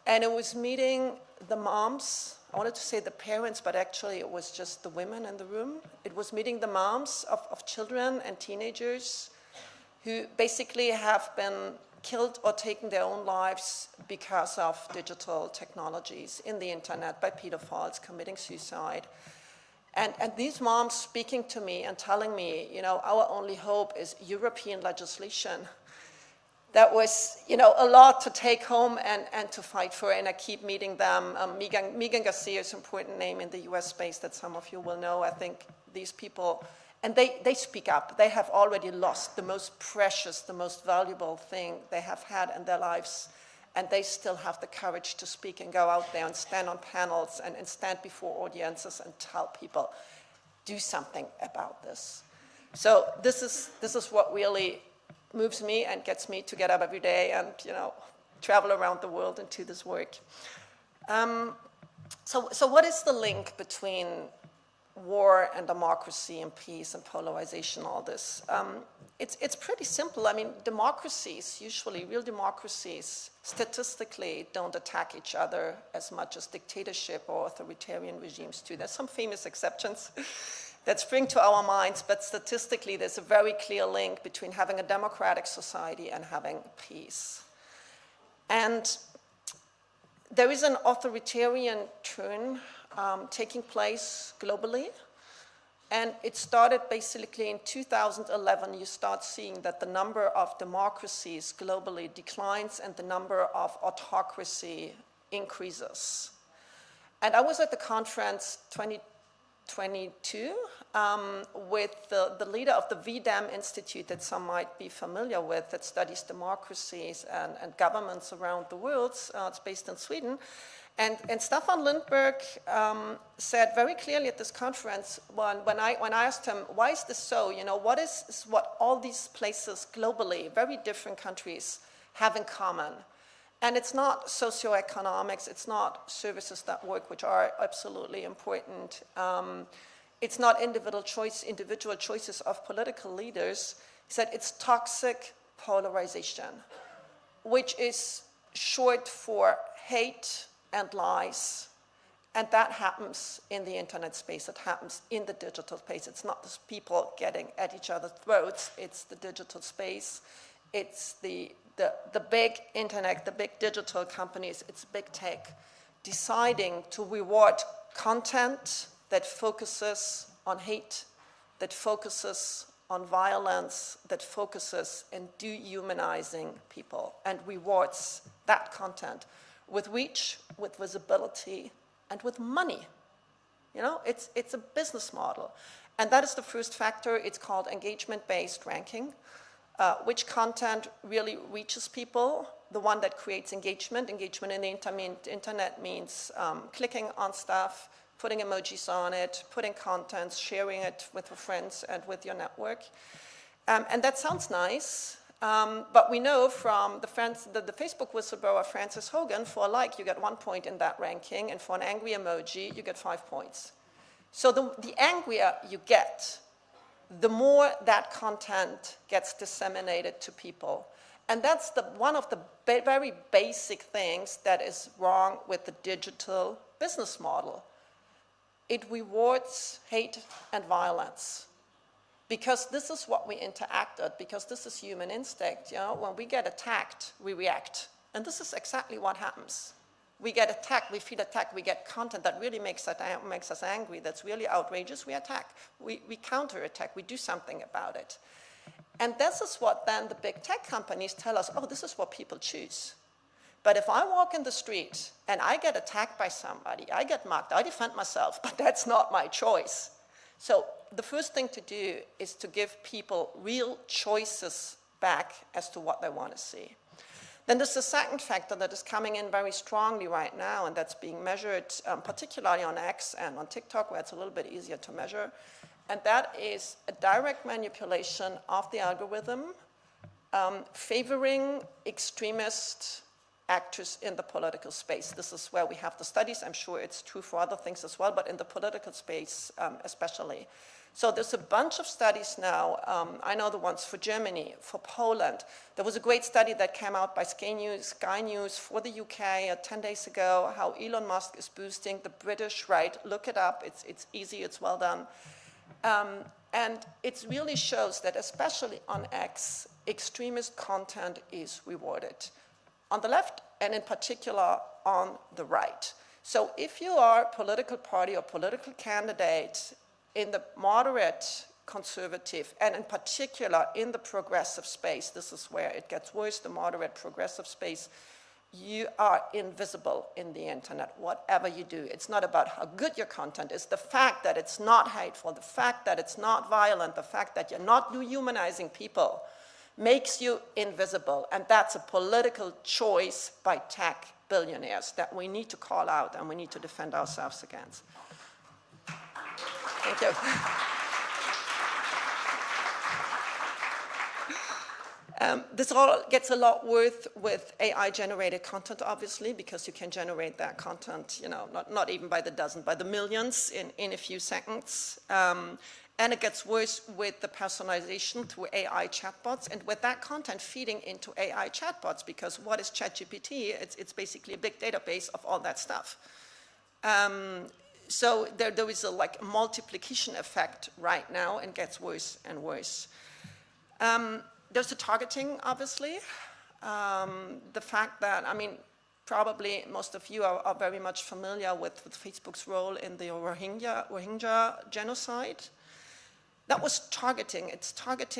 And it was meeting the moms. I wanted to say the parents, but actually it was just the women in the room. It was meeting the moms of children and teenagers who basically have been killed or taken their own lives because of digital technologies in the internet, by pedophiles committing suicide. And these moms speaking to me and telling me, our only hope is European legislation. That was, a lot to take home and to fight for, and I keep meeting them. Megan Garcia is an important name in the US space that some of you will know. I think these people, and they speak up. They have already lost the most precious, the most valuable thing they have had in their lives. And they still have the courage to speak and go out there and stand on panels and stand before audiences and tell people, do something about this. So this is what really moves me and gets me to get up every day and travel around the world and do this work. So what is the link between war and democracy and peace and polarization, all this? It's pretty simple. I mean, democracies, usually real democracies, statistically don't attack each other as much as dictatorship or authoritarian regimes do. There's some famous exceptions that spring to our minds, but statistically there's a very clear link between having a democratic society and having peace. And there is an authoritarian turn taking place globally. And it started basically in 2011. You start seeing that the number of democracies globally declines and the number of autocracy increases. And I was at the conference 22 with the leader of the VDAM Institute that some might be familiar with, that studies democracies and governments around the world. It's based in Sweden. And Staffan Lundberg said very clearly at this conference, when I asked him, why is this so? You know, what is what all these places globally, very different countries, have in common? And it's not socioeconomics, it's not services that work, which are absolutely important. It's not individual choices of political leaders. He said it's toxic polarization, which is short for hate and lies. And that happens in the internet space. It happens in the digital space. It's not just people getting at each other's throats. It's the digital space. It's the big internet, the big digital companies, it's big tech, deciding to reward content that focuses on hate, that focuses on violence, that focuses in dehumanizing people, and rewards that content with reach, with visibility, and with money. You know, it's a business model. And that is the first factor. It's called engagement-based ranking. Which content really reaches people, the one that creates engagement. Engagement in the internet means clicking on stuff, putting emojis on it, putting content, sharing it with your friends and with your network. And that sounds nice, but we know from the Facebook whistleblower Frances Hogan, for a like, you get 1 point in that ranking, and for an angry emoji, you get 5 points. So the angrier you get, the more that content gets disseminated to people. And that's one of the very basic things that is wrong with the digital business model. It rewards hate and violence. Because this is what we interact with, because this is human instinct. You know, when we get attacked, we react. And this is exactly what happens. We get attacked, we feel attacked, we get content that really makes us angry, that's really outrageous, we attack. We counterattack, we do something about it. And this is what then the big tech companies tell us, oh, this is what people choose. But if I walk in the street and I get attacked by somebody, I get mocked, I defend myself, but that's not my choice. So the first thing to do is to give people real choices back as to what they want to see. Then there's the second factor that is coming in very strongly right now, and that's being measured particularly on X and on TikTok, where it's a little bit easier to measure, and that is a direct manipulation of the algorithm favoring extremist actors in the political space. This is where we have the studies. I'm sure it's true for other things as well, but in the political space especially. So there's a bunch of studies now. I know the ones for Germany, for Poland. There was a great study that came out by Sky News for the UK 10 days ago, how Elon Musk is boosting the British right. Look it up. It's easy. It's well done. And it really shows that, especially on X, extremist content is rewarded. On the left, and in particular on the right. So if you are a political party or political candidate in the moderate conservative, and in particular in the progressive space, this is where it gets worse, the moderate progressive space, you are invisible in the internet, whatever you do. It's not about how good your content is. The fact that it's not hateful, the fact that it's not violent, the fact that you're not dehumanizing people makes you invisible. And that's a political choice by tech billionaires that we need to call out and we need to defend ourselves against. Thank you. This all gets a lot worse with AI-generated content, obviously, because you can generate that content, you know, not even by the dozen, by the millions in a few seconds. And it gets worse with the personalization through AI chatbots, and with that content feeding into AI chatbots, because what is ChatGPT? It's basically a big database of all that stuff. So there is a multiplication effect right now, and gets worse and worse. There's the targeting, obviously. The fact that, I mean, probably most of you are very much familiar with Facebook's role in the Rohingya genocide. That was targeting. It's target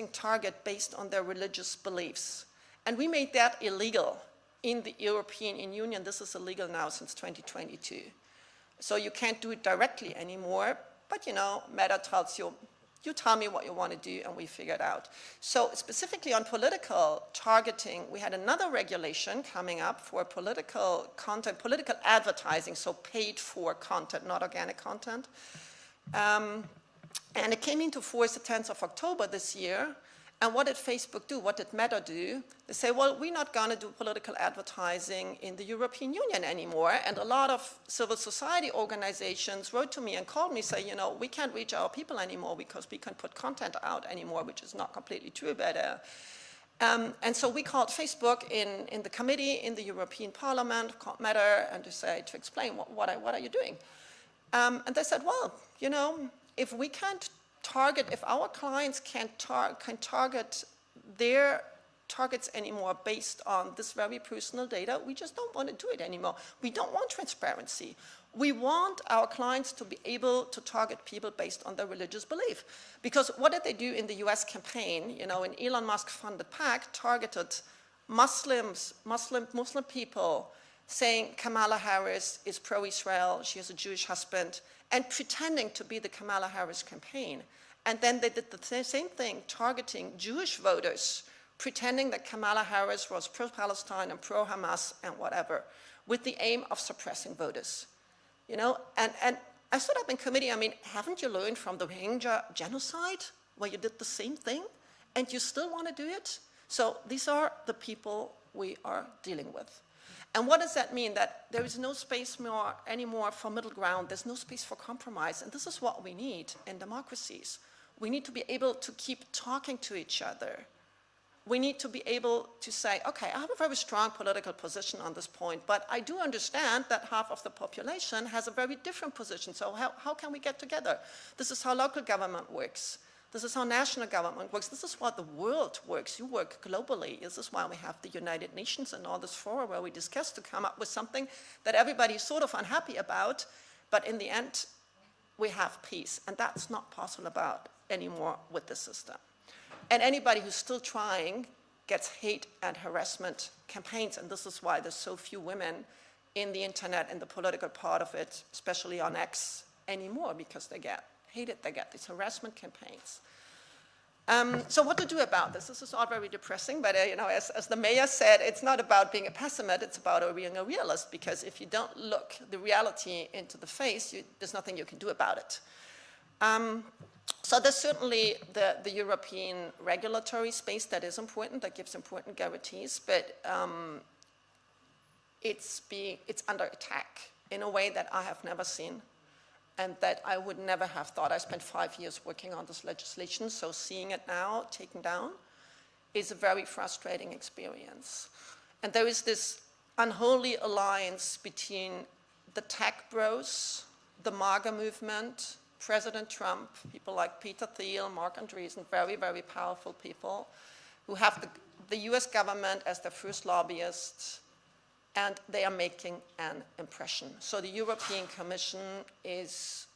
based on their religious beliefs. And we made that illegal in the European Union. This is illegal now since 2022. So you can't do it directly anymore, but you know, Meta tells you, you tell me what you want to do and we figure it out. So specifically on political targeting, we had another regulation coming up for political content, political advertising, so paid for content, not organic content. And it came into force the 10th of October this year. And what did Facebook do? What did Meta do? They say, well, we're not going to do political advertising in the European Union anymore. And a lot of civil society organizations wrote to me and called me, say, you know, we can't reach our people anymore because we can't put content out anymore, which is not completely true, but and so we called Facebook in the committee in the European Parliament, called Meta, and to explain what are you doing? And they said, well, you know, if we can't target, if our clients can target their targets anymore based on this very personal data, we just don't want to do it anymore. We don't want transparency. We want our clients to be able to target people based on their religious belief. Because what did they do in the US campaign? You know, an Elon Musk funded PAC targeted Muslim people saying Kamala Harris is pro-Israel, she has a Jewish husband, and pretending to be the Kamala Harris campaign. And then they did the same thing, targeting Jewish voters, pretending that Kamala Harris was pro-Palestine and pro-Hamas and whatever, with the aim of suppressing voters. You know, and I stood up in committee, I mean, haven't you learned from the Rohingya genocide, where you did the same thing, and you still want to do it? So these are the people we are dealing with. And what does that mean? That there is no space anymore for middle ground. There's no space for compromise. And this is what we need in democracies. We need to be able to keep talking to each other. We need to be able to say, okay, I have a very strong political position on this point, but I do understand that half of the population has a very different position. So how can we get together? This is how local government works. This is how national government works. This is what the world works. You work globally. This is why we have the United Nations and all this forum where we discuss to come up with something that everybody is sort of unhappy about, but in the end, we have peace. And that's not possible anymore with the system. And anybody who's still trying gets hate and harassment campaigns. And this is why there's so few women in the internet and the political part of it, especially on X anymore, because they get hated, they get these harassment campaigns. So what to do about this? This is all very depressing, but you know, as the mayor said, it's not about being a pessimist, it's about being a realist, because if you don't look the reality into the face, there's nothing you can do about it. So there's certainly the European regulatory space that is important, that gives important guarantees, but it's under attack in a way that I have never seen and that I would never have thought. I spent 5 years working on this legislation, so seeing it now taken down is a very frustrating experience. And there is this unholy alliance between the tech bros, the MAGA movement, President Trump, people like Peter Thiel, Mark Andreessen, very, very powerful people who have the US government as their first lobbyist, and they are making an impression. So the European Commission is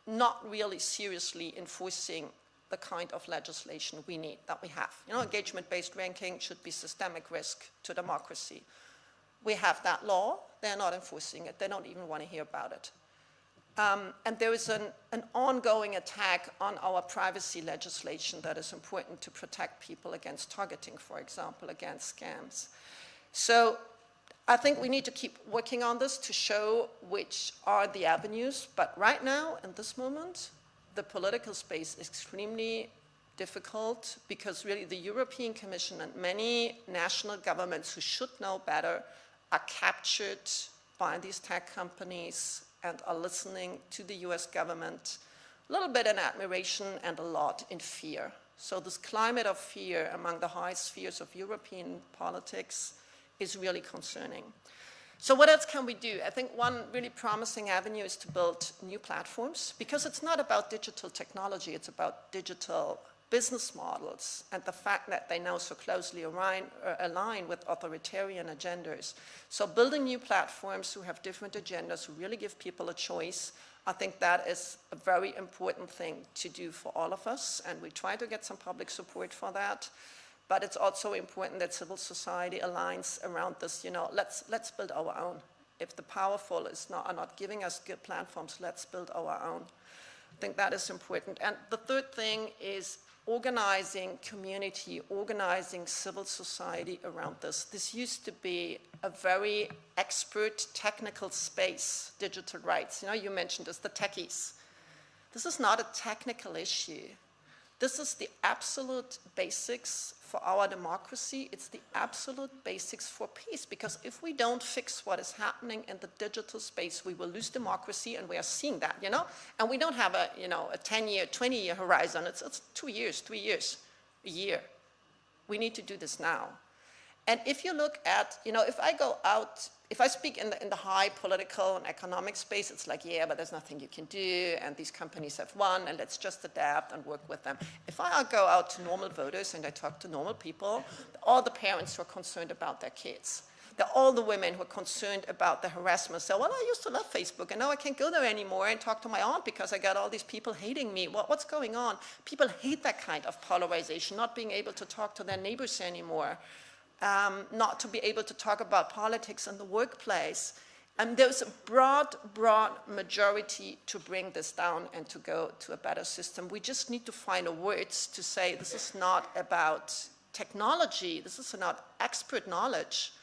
not really seriously enforcing the kind of legislation we need, that we have. You know, engagement-based ranking should be systemic risk to democracy. We have that law, they're not enforcing it, they don't even want to hear about it. And there is an ongoing attack on our privacy legislation that is important to protect people against targeting, for example, against scams. So I think we need to keep working on this to show which are the avenues. But right now, in this moment, the political space is extremely difficult because really the European Commission and many national governments who should know better are captured by these tech companies and are listening to the US government, a little bit in admiration and a lot in fear. So this climate of fear among the high spheres of European politics is really concerning. So what else can we do? I think one really promising avenue is to build new platforms, because it's not about digital technology, it's about digital business models and the fact that they now so closely align with authoritarian agendas. So building new platforms who have different agendas, who really give people a choice, I think that is a very important thing to do for all of us, and we try to get some public support for that. But it's also important that civil society aligns around this, you know, let's build our own. If the powerful are not giving us good platforms, let's build our own. I think that is important. And the third thing is organizing community, organizing civil society around this. This used to be a very expert technical space, digital rights. You know, you mentioned this, the techies. This is not a technical issue. This is the absolute basics for our democracy. It's the absolute basics for peace, because if we don't fix what is happening in the digital space, we will lose democracy, and we are seeing that, you know? And we don't have a, you know, a 10-year, 20-year horizon. It's 2 years, 3 years, a year. We need to do this now. And if you look at, you know, if I go out, if I speak in the high political and economic space, it's like, yeah, but there's nothing you can do, and these companies have won, and let's just adapt and work with them. If I go out to normal voters and I talk to normal people, all the parents who are concerned about their kids, all the women who are concerned about the harassment say, well, I used to love Facebook, and now I can't go there anymore and talk to my aunt because I got all these people hating me. What's going on? People hate that kind of polarization, not being able to talk to their neighbors anymore. Not to be able to talk about politics in the workplace. And there's a broad majority to bring this down and to go to a better system. We just need to find words to say this is not about technology, this is not expert knowledge.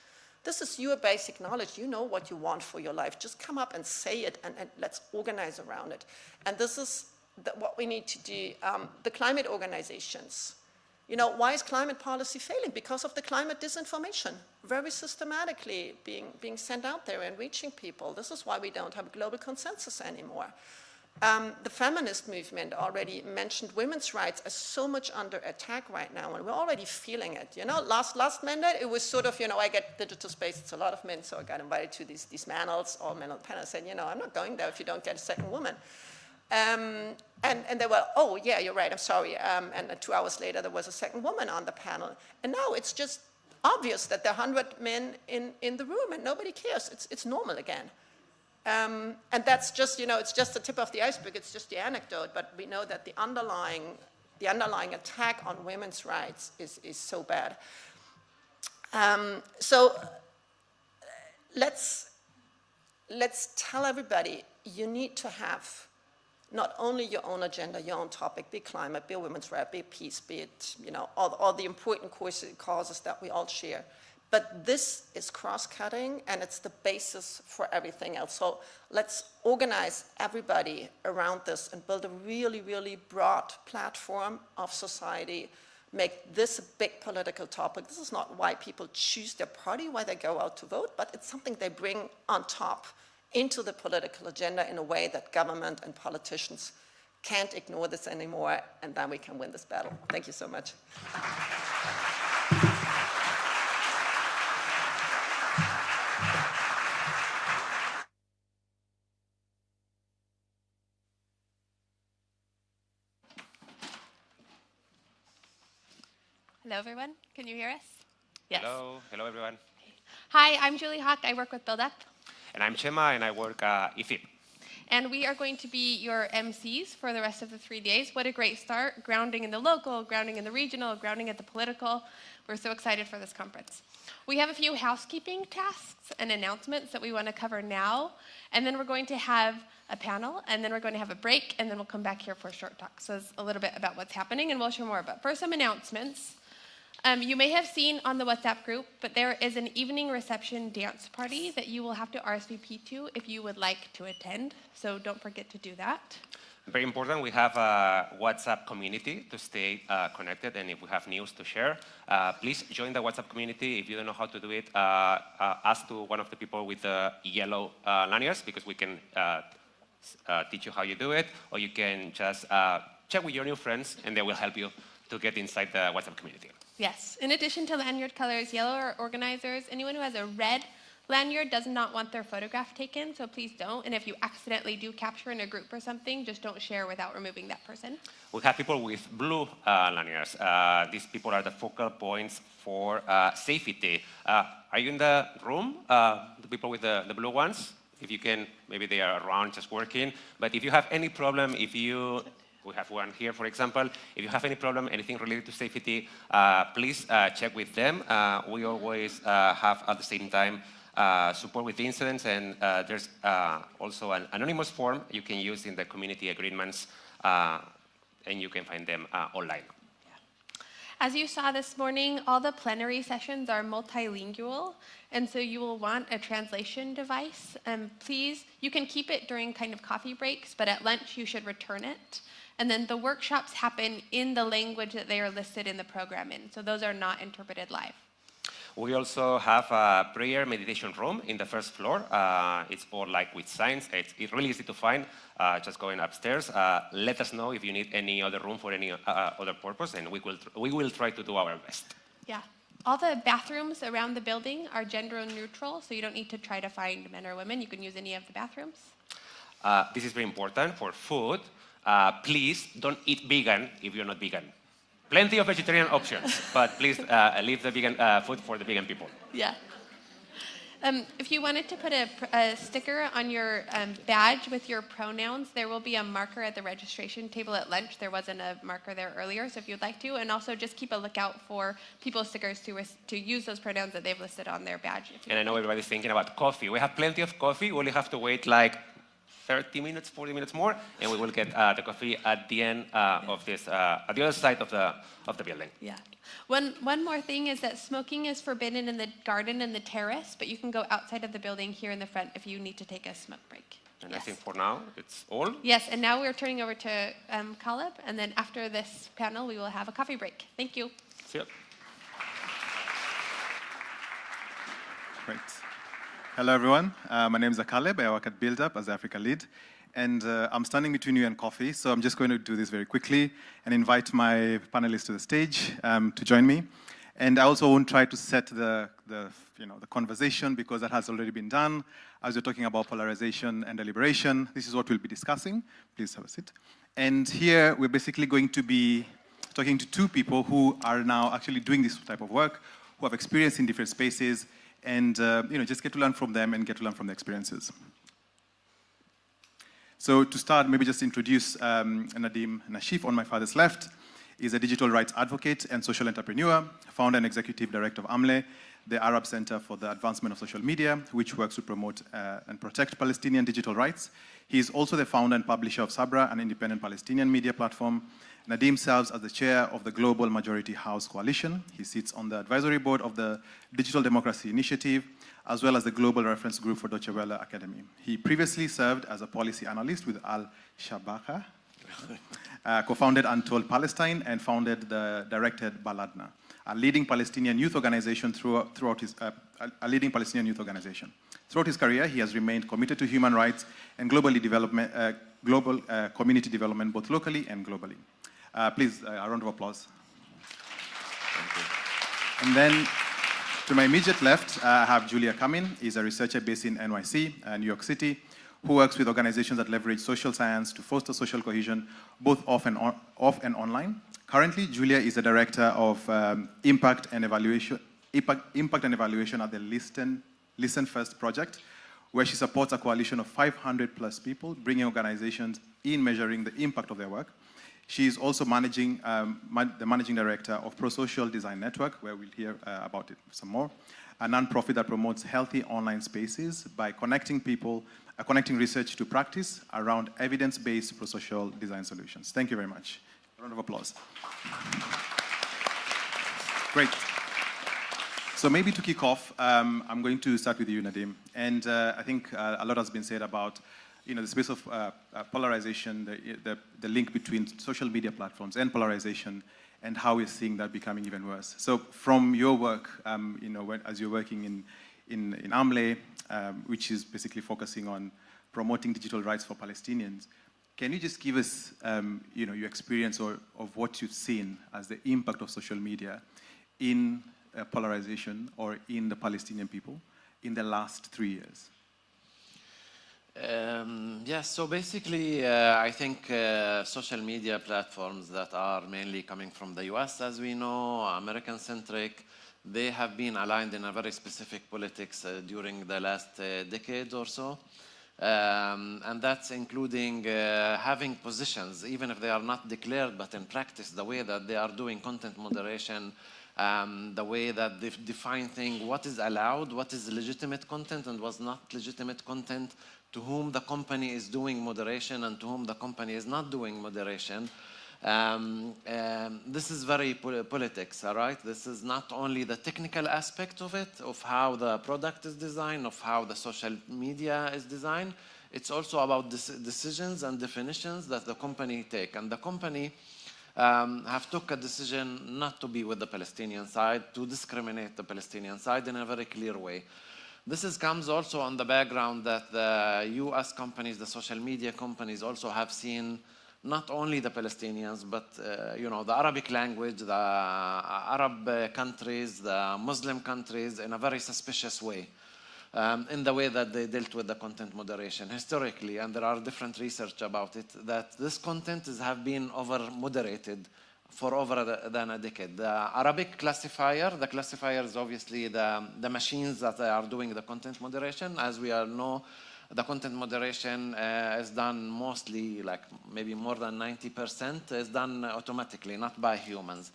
This is your basic knowledge. You know what you want for your life. Just come up and say it, and let's organize around it. And this is what we need to do. The climate organizations. You know, why is climate policy failing? Because of the climate disinformation, very systematically being sent out there and reaching people. This is why we don't have a global consensus anymore. The feminist movement already mentioned women's rights as so much under attack right now, and we're already feeling it. You know, last mandate, it was sort of, you know, I get digital space, it's a lot of men, so I got invited to these panels, all men on the panel. I said, you know, I'm not going there if you don't get a second woman. And they were, oh, yeah, you're right, I'm sorry. And 2 hours later, there was a second woman on the panel. And now it's just obvious that there are 100 men in the room, and nobody cares. It's normal again. And that's just, you know, it's just the tip of the iceberg. It's just the anecdote. But we know that the underlying attack on women's rights is so bad. So let's tell everybody, you need to have not only your own agenda, your own topic, be climate, be women's rights, be peace, be it, you know, all the important causes that we all share. But this is cross-cutting, and it's the basis for everything else. So let's organize everybody around this and build a really, really broad platform of society. Make this a big political topic. This is not why people choose their party, why they go out to vote, but it's something they bring on top into the political agenda in a way that government and politicians can't ignore this anymore, and then we can win this battle. Thank you so much. Hello, everyone. Can you hear us? Yes. Hello, everyone. Hi, I'm Julie Hawk. I work with Build Up. And I'm Chema, and I work at IFIP. And we are going to be your MCs for the rest of the 3 days. What a great start. Grounding in the local, grounding in the regional, grounding at the political. We're so excited for this conference. We have a few housekeeping tasks and announcements that we want to cover now. And then we're going to have a panel, and then we're going to have a break, and then we'll come back here for a short talk. So it's a little bit about what's happening, and we'll share more. But first, some announcements. You may have seen on the WhatsApp group, but there is an evening reception dance party that you will have to RSVP to if you would like to attend. So don't forget to do that. Very important, we have a WhatsApp community to stay connected, and if we have news to share, please join the WhatsApp community. If you don't know how to do it, ask to one of the people with the yellow lanyards, because we can teach you how you do it, or you can just check with your new friends, and they will help you to get inside the WhatsApp community. Yes. In addition to lanyard colors, yellow are organizers. Anyone who has a red lanyard does not want their photograph taken, so please don't. And if you accidentally do capture in a group or something, just don't share without removing that person. We have people with blue lanyards. These people are the focal points for safety. Are you in the room, the people with the blue ones? If you can, maybe they are around just working. But if you have any problem, we have one here, for example. If you have any problem, anything related to safety, please check with them. We always have, at the same time, support with incidents, and there's also an anonymous form you can use in the community agreements, and you can find them online. As you saw this morning, all the plenary sessions are multilingual, and so you will want a translation device. Please, you can keep it during kind of coffee breaks, but at lunch you should return it. And then the workshops happen in the language that they are listed in the program in, so those are not interpreted live. We also have a prayer meditation room in the first floor. It's all like with signs. It's really easy to find. Just going upstairs. Let us know if you need any other room for any other purpose, and we will try to do our best. Yeah. All the bathrooms around the building are gender neutral, so you don't need to try to find men or women. You can use any of the bathrooms. This is very important for food. Please don't eat vegan if you're not vegan. Plenty of vegetarian options, but please leave the vegan food for the vegan people. Yeah. If you wanted to put a sticker on your badge with your pronouns, there will be a marker at the registration table at lunch. There wasn't a marker there earlier, so if you'd like to. And also just keep a lookout for people's stickers to use those pronouns that they've listed on their badge. And I know everybody's thinking about coffee. We have plenty of coffee. We only have to wait like 30 minutes, 40 minutes more, and we will get the coffee at the end of this, at the other side of the building. Yeah. One more thing is that smoking is forbidden in the garden and the terrace, but you can go outside of the building here in the front if you need to take a smoke break. And yes. I think for now, it's all. Yes, and now we're turning over to Caleb, and then after this panel, we will have a coffee break. Thank you. See you. Great. Hello, everyone. My name is Caleb. I work at Build Up as the Africa lead. And I'm standing between you and coffee, so I'm just going to do this very quickly and invite my panelists to the stage to join me. And I also won't try to set the conversation because that has already been done. As we're talking about polarization and deliberation, this is what we'll be discussing. Please have a seat. And here we're basically going to be talking to two people who are now actually doing this type of work, who have experience in different spaces, and just get to learn from them and get to learn from their experiences. So to start, maybe just introduce Nadim Nashif on my farthest left. He's a digital rights advocate and social entrepreneur, founder and executive director of AMLE, the Arab Center for the Advancement of Social Media, which works to promote and protect Palestinian digital rights. He is also the founder and publisher of Sabra, an independent Palestinian media platform. Nadim serves as the chair of the Global Majority House Coalition. He sits on the advisory board of the Digital Democracy Initiative, as well as the Global Reference Group for Deutsche Welle Academy. He previously served as a policy analyst with Al-Shabaka, co-founded Untold Palestine, and founded the Directed Baladna, a leading Palestinian youth organization throughout his career. He has remained committed to human rights and global community development, both locally and globally. Please, a round of applause. Thank you. And then, to my immediate left, I have Julia Kamin. He's a researcher based in NYC, New York City, who works with organizations that leverage social science to foster social cohesion, both off and online. Currently, Julia is the director of impact and evaluation at the Listen First project, where she supports a coalition of 500+ people, bringing organizations in measuring the impact of their work. She is also the managing director of Pro-Social Design Network, where we'll hear about it some more, a nonprofit that promotes healthy online spaces by connecting research to practice around evidence-based pro-social design solutions. Thank you very much. A round of applause. Great. So maybe to kick off, I'm going to start with you, Nadim. And I think a lot has been said about the space of polarization, the link between social media platforms and polarization, and how we're seeing that becoming even worse. So from your work, as you're working in AMLE, which is basically focusing on promoting digital rights for Palestinians, can you just give us your experience of what you've seen as the impact of social media in polarization or in the Palestinian people in the last 3 years? Yes, so basically, I think social media platforms that are mainly coming from the US, as we know, American-centric, they have been aligned in a very specific politics during the last decade or so. And that's including having positions, even if they are not declared, but in practice, the way that they are doing content moderation, the way that they define things, what is allowed, what is legitimate content and what's not legitimate content, to whom the company is doing moderation and to whom the company is not doing moderation. This is very politics, all right? This is not only the technical aspect of it, of how the product is designed, of how the social media is designed. It's also about decisions and definitions that the company take. And the company have took a decision not to be with the Palestinian side, to discriminate the Palestinian side in a very clear way. This comes also on the background that the US companies, the social media companies also have seen not only the Palestinians, but the Arabic language, the Arab countries, the Muslim countries in a very suspicious way. In the way that they dealt with the content moderation historically, and there are different research about it, that this content have been over-moderated for over than a decade. The Arabic classifier, the classifier is obviously the machines that are doing the content moderation. As we all know, the content moderation is done mostly, like maybe more than 90%, is done automatically, not by humans.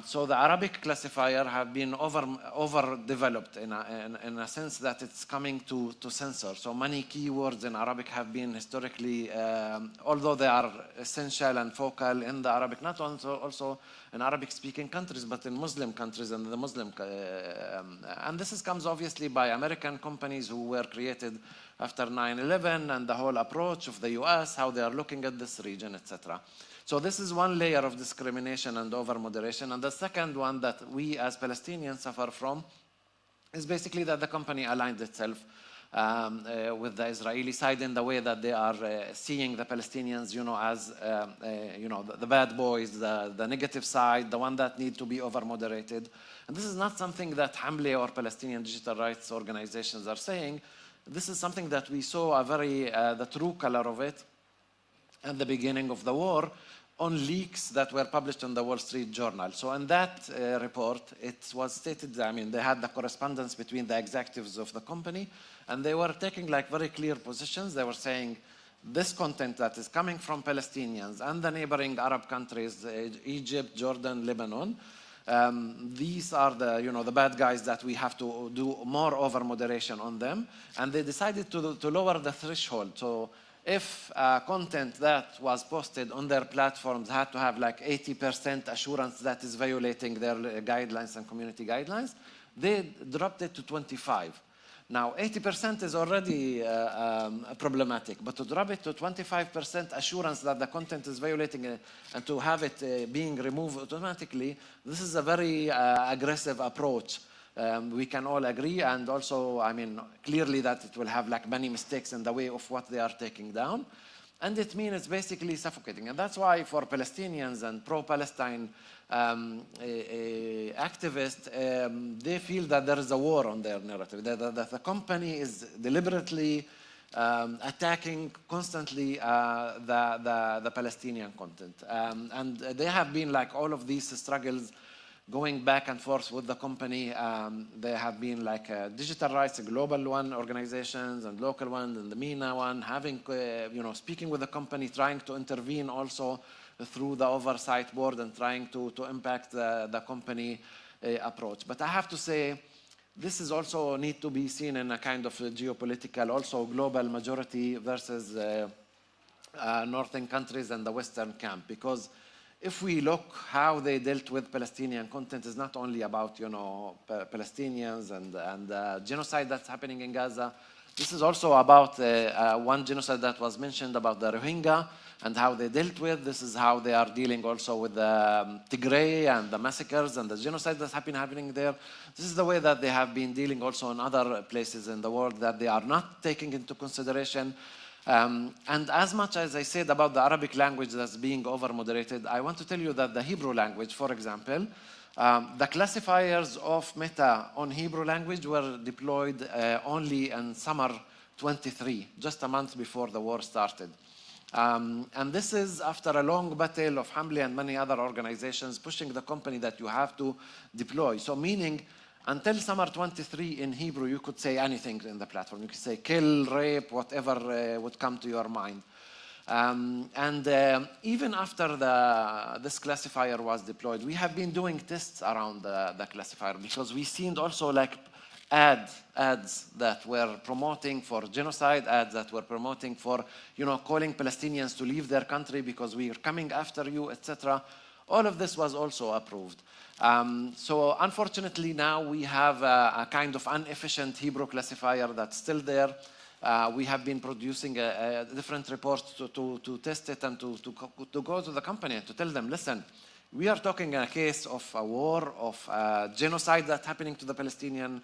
So the Arabic classifier have been overdeveloped in a sense that it's coming to censor. So many keywords in Arabic have been historically, although they are essential and focal in the Arabic, not also in Arabic-speaking countries, but in Muslim countries and the Muslim. And this comes obviously by American companies who were created after 9/11 and the whole approach of the US, how they are looking at this region, etc. So this is one layer of discrimination and over-moderation. And the second one that we as Palestinians suffer from is basically that the company aligned itself with the Israeli side in the way that they are seeing the Palestinians, as the bad boys, the negative side, the one that need to be over-moderated. And this is not something that Hamle or Palestinian digital rights organizations are saying. This is something that we saw the true color of it at the beginning of the war on leaks that were published in the Wall Street Journal. So in that report, it was stated, they had the correspondence between the executives of the company, and they were taking very clear positions. They were saying, this content that is coming from Palestinians and the neighboring Arab countries, Egypt, Jordan, Lebanon, these are the bad guys that we have to do more over-moderation on them. And they decided to lower the threshold. So if content that was posted on their platforms had to have 80% assurance that is violating their guidelines and community guidelines, they dropped it to 25. Now, 80% is already problematic, but to drop it to 25% assurance that the content is violating and to have it being removed automatically, this is a very aggressive approach. We can all agree, and also, clearly that it will have many mistakes in the way of what they are taking down. And it means it's basically suffocating. And that's why for Palestinians and pro-Palestine activists, they feel that there is a war on their narrative, that the company is deliberately attacking constantly the Palestinian content. And they have been all of these struggles going back and forth with the company. There have been digital rights, global one organizations and local ones, and the MENA one, having, speaking with the company, trying to intervene also through the oversight board and trying to impact the company approach. But I have to say, this is also need to be seen in a kind of geopolitical, also global majority versus northern countries and the Western camp, because if we look how they dealt with Palestinian content, is not only about Palestinians and genocide that's happening in Gaza. This is also about one genocide that was mentioned about the Rohingya and how they dealt with. This is how they are dealing also with the Tigray and the massacres and the genocide that's happening there. This is the way that they have been dealing also in other places in the world that they are not taking into consideration. And as much as I said about the Arabic language that's being over-moderated, I want to tell you that the Hebrew language, for example, the classifiers of Meta on Hebrew language were deployed only in summer 23, just a month before the war started. And this is after a long battle of Hamle and many other organizations pushing the company that you have to deploy. So meaning, until summer 23 in Hebrew, you could say anything in the platform. You could say kill, rape, whatever would come to your mind. Even after this classifier was deployed, we have been doing tests around the classifier because we seen also like ads that were promoting for genocide, ads that were promoting for, calling Palestinians to leave their country because we are coming after you, etc. All of this was also approved. So unfortunately now we have a kind of inefficient Hebrew classifier that's still there. We have been producing different reports to test it and to go to the company and to tell them, listen, we are talking a case of a war, of genocide that's happening to the Palestinian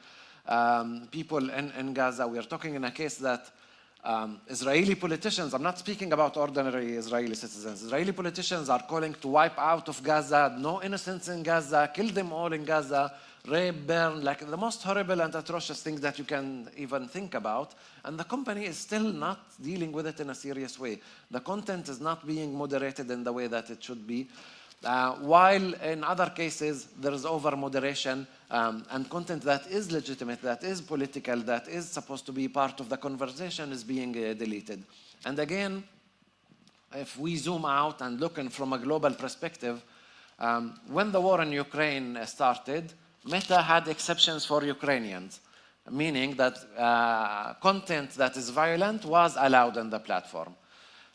people in Gaza. We are talking in a case that Israeli politicians, I'm not speaking about ordinary Israeli citizens, Israeli politicians are calling to wipe out of Gaza, no innocents in Gaza, kill them all in Gaza, rape, burn, like the most horrible and atrocious things that you can even think about. And the company is still not dealing with it in a serious way. The content is not being moderated in the way that it should be. While in other cases, there is over-moderation and content that is legitimate, that is political, that is supposed to be part of the conversation is being deleted. And again, if we zoom out and look from a global perspective, when the war in Ukraine started, Meta had exceptions for Ukrainians, meaning that content that is violent was allowed on the platform.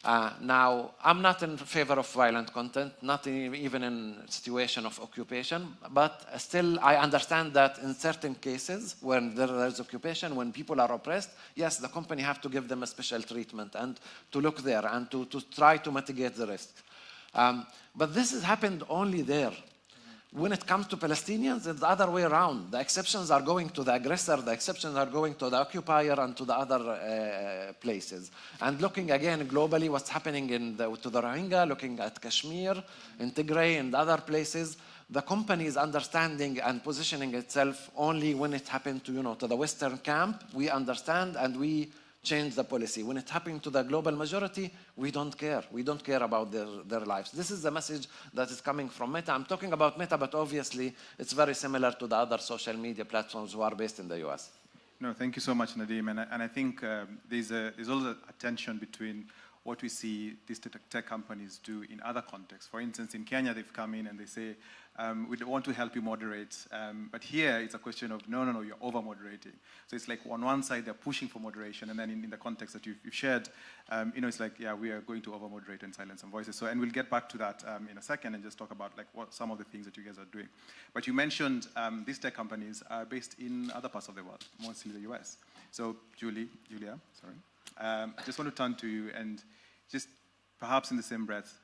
Now, I'm not in favor of violent content, not even in situation of occupation, but still I understand that in certain cases when there is occupation, when people are oppressed, yes, the company have to give them a special treatment and to look there and to try to mitigate the risk. But this has happened only there. When it comes to Palestinians, it's the other way around. The exceptions are going to the aggressor, the exceptions are going to the occupier and to the other places. And looking again globally what's happening to the Rohingya, looking at Kashmir, in Tigray and other places, the company is understanding and positioning itself only when it happened to the Western camp. We understand and we change the policy. When it happened to the global majority, we don't care. We don't care about their lives. This is the message that is coming from Meta. I'm talking about Meta, but obviously it's very similar to the other social media platforms who are based in the US. No, thank you so much, Nadim. And I think there's also a tension between what we see these tech companies do in other contexts. For instance, in Kenya, they've come in and they say, we want to help you moderate. But here, it's a question of, no, you're over-moderating. So it's like on one side, they're pushing for moderation. And then in the context that you've shared, it's like, yeah, we are going to over-moderate and silence some voices. So, and we'll get back to that in a second and just talk about like what some of the things that you guys are doing. But you mentioned these tech companies are based in other parts of the world, mostly the US. So Julia, I just want to turn to you and just perhaps in the same breath,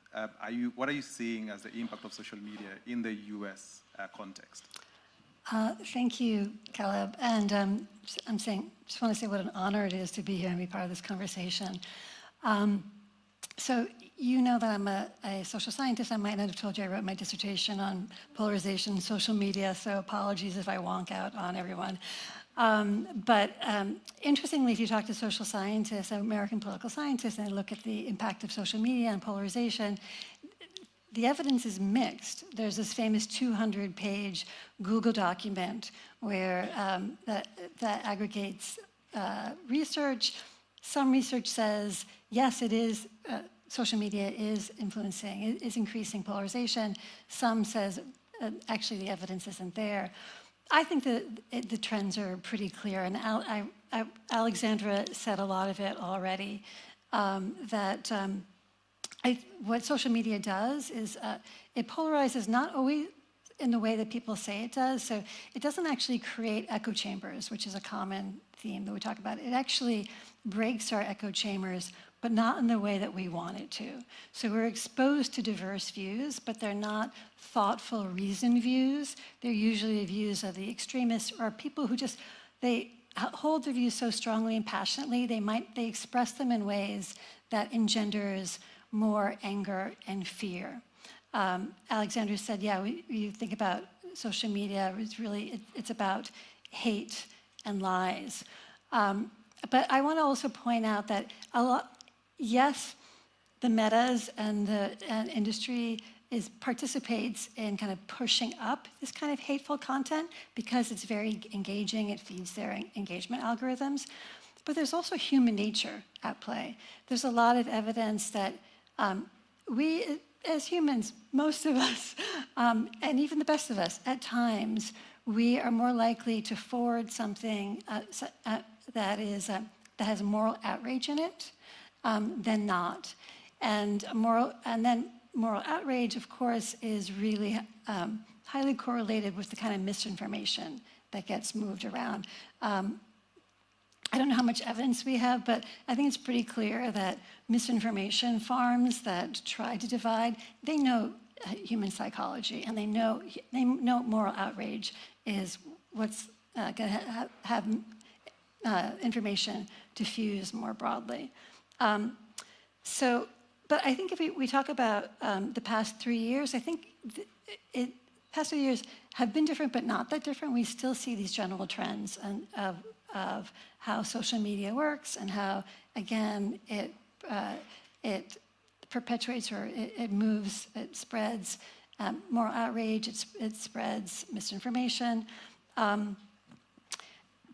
what are you seeing as the impact of social media in the US context? Thank you, Caleb. And just want to say what an honor it is to be here and be part of this conversation. So you know that I'm a social scientist. I might not have told you I wrote my dissertation on polarization in social media, so apologies if I wonk out on everyone. But interestingly, if you talk to social scientists, American political scientists, and they look at the impact of social media and polarization, the evidence is mixed. There's this famous 200-page Google document where that aggregates research. Some research says, yes, it is, social media is influencing, it is increasing polarization. Some says, actually, the evidence isn't there. I think that the trends are pretty clear, and Alexandra said a lot of it already, what social media does is it polarizes not always in the way that people say it does. So it doesn't actually create echo chambers, which is a common theme that we talk about. It actually breaks our echo chambers, but not in the way that we want it to. So we're exposed to diverse views, but they're not thoughtful, reasoned views. They're usually views of the extremists or people who just, they hold their views so strongly and passionately, they express them in ways that engenders more anger and fear. Alexandra said, yeah, you think about social media, it's about hate and lies. But I want to also point out that yes, the metas and the industry participates in kind of pushing up this kind of hateful content because it's very engaging, it feeds their engagement algorithms. but there's also human nature at play. There's a lot of evidence that we, as humans, most of us, and even the best of us, at times, we are more likely to forward something that has moral outrage in it than not. And then moral outrage, of course, is really highly correlated with the kind of misinformation that gets moved around. I don't know how much evidence we have, but I think it's pretty clear that misinformation farms that try to divide, they know human psychology, and they know moral outrage is what's going to have information diffuse more broadly. But I think if we talk about the past 3 years, I think past 3 years have been different, but not that different. We still see these general trends of how social media works and how, again, it perpetuates or it moves, it spreads moral outrage, it spreads misinformation. And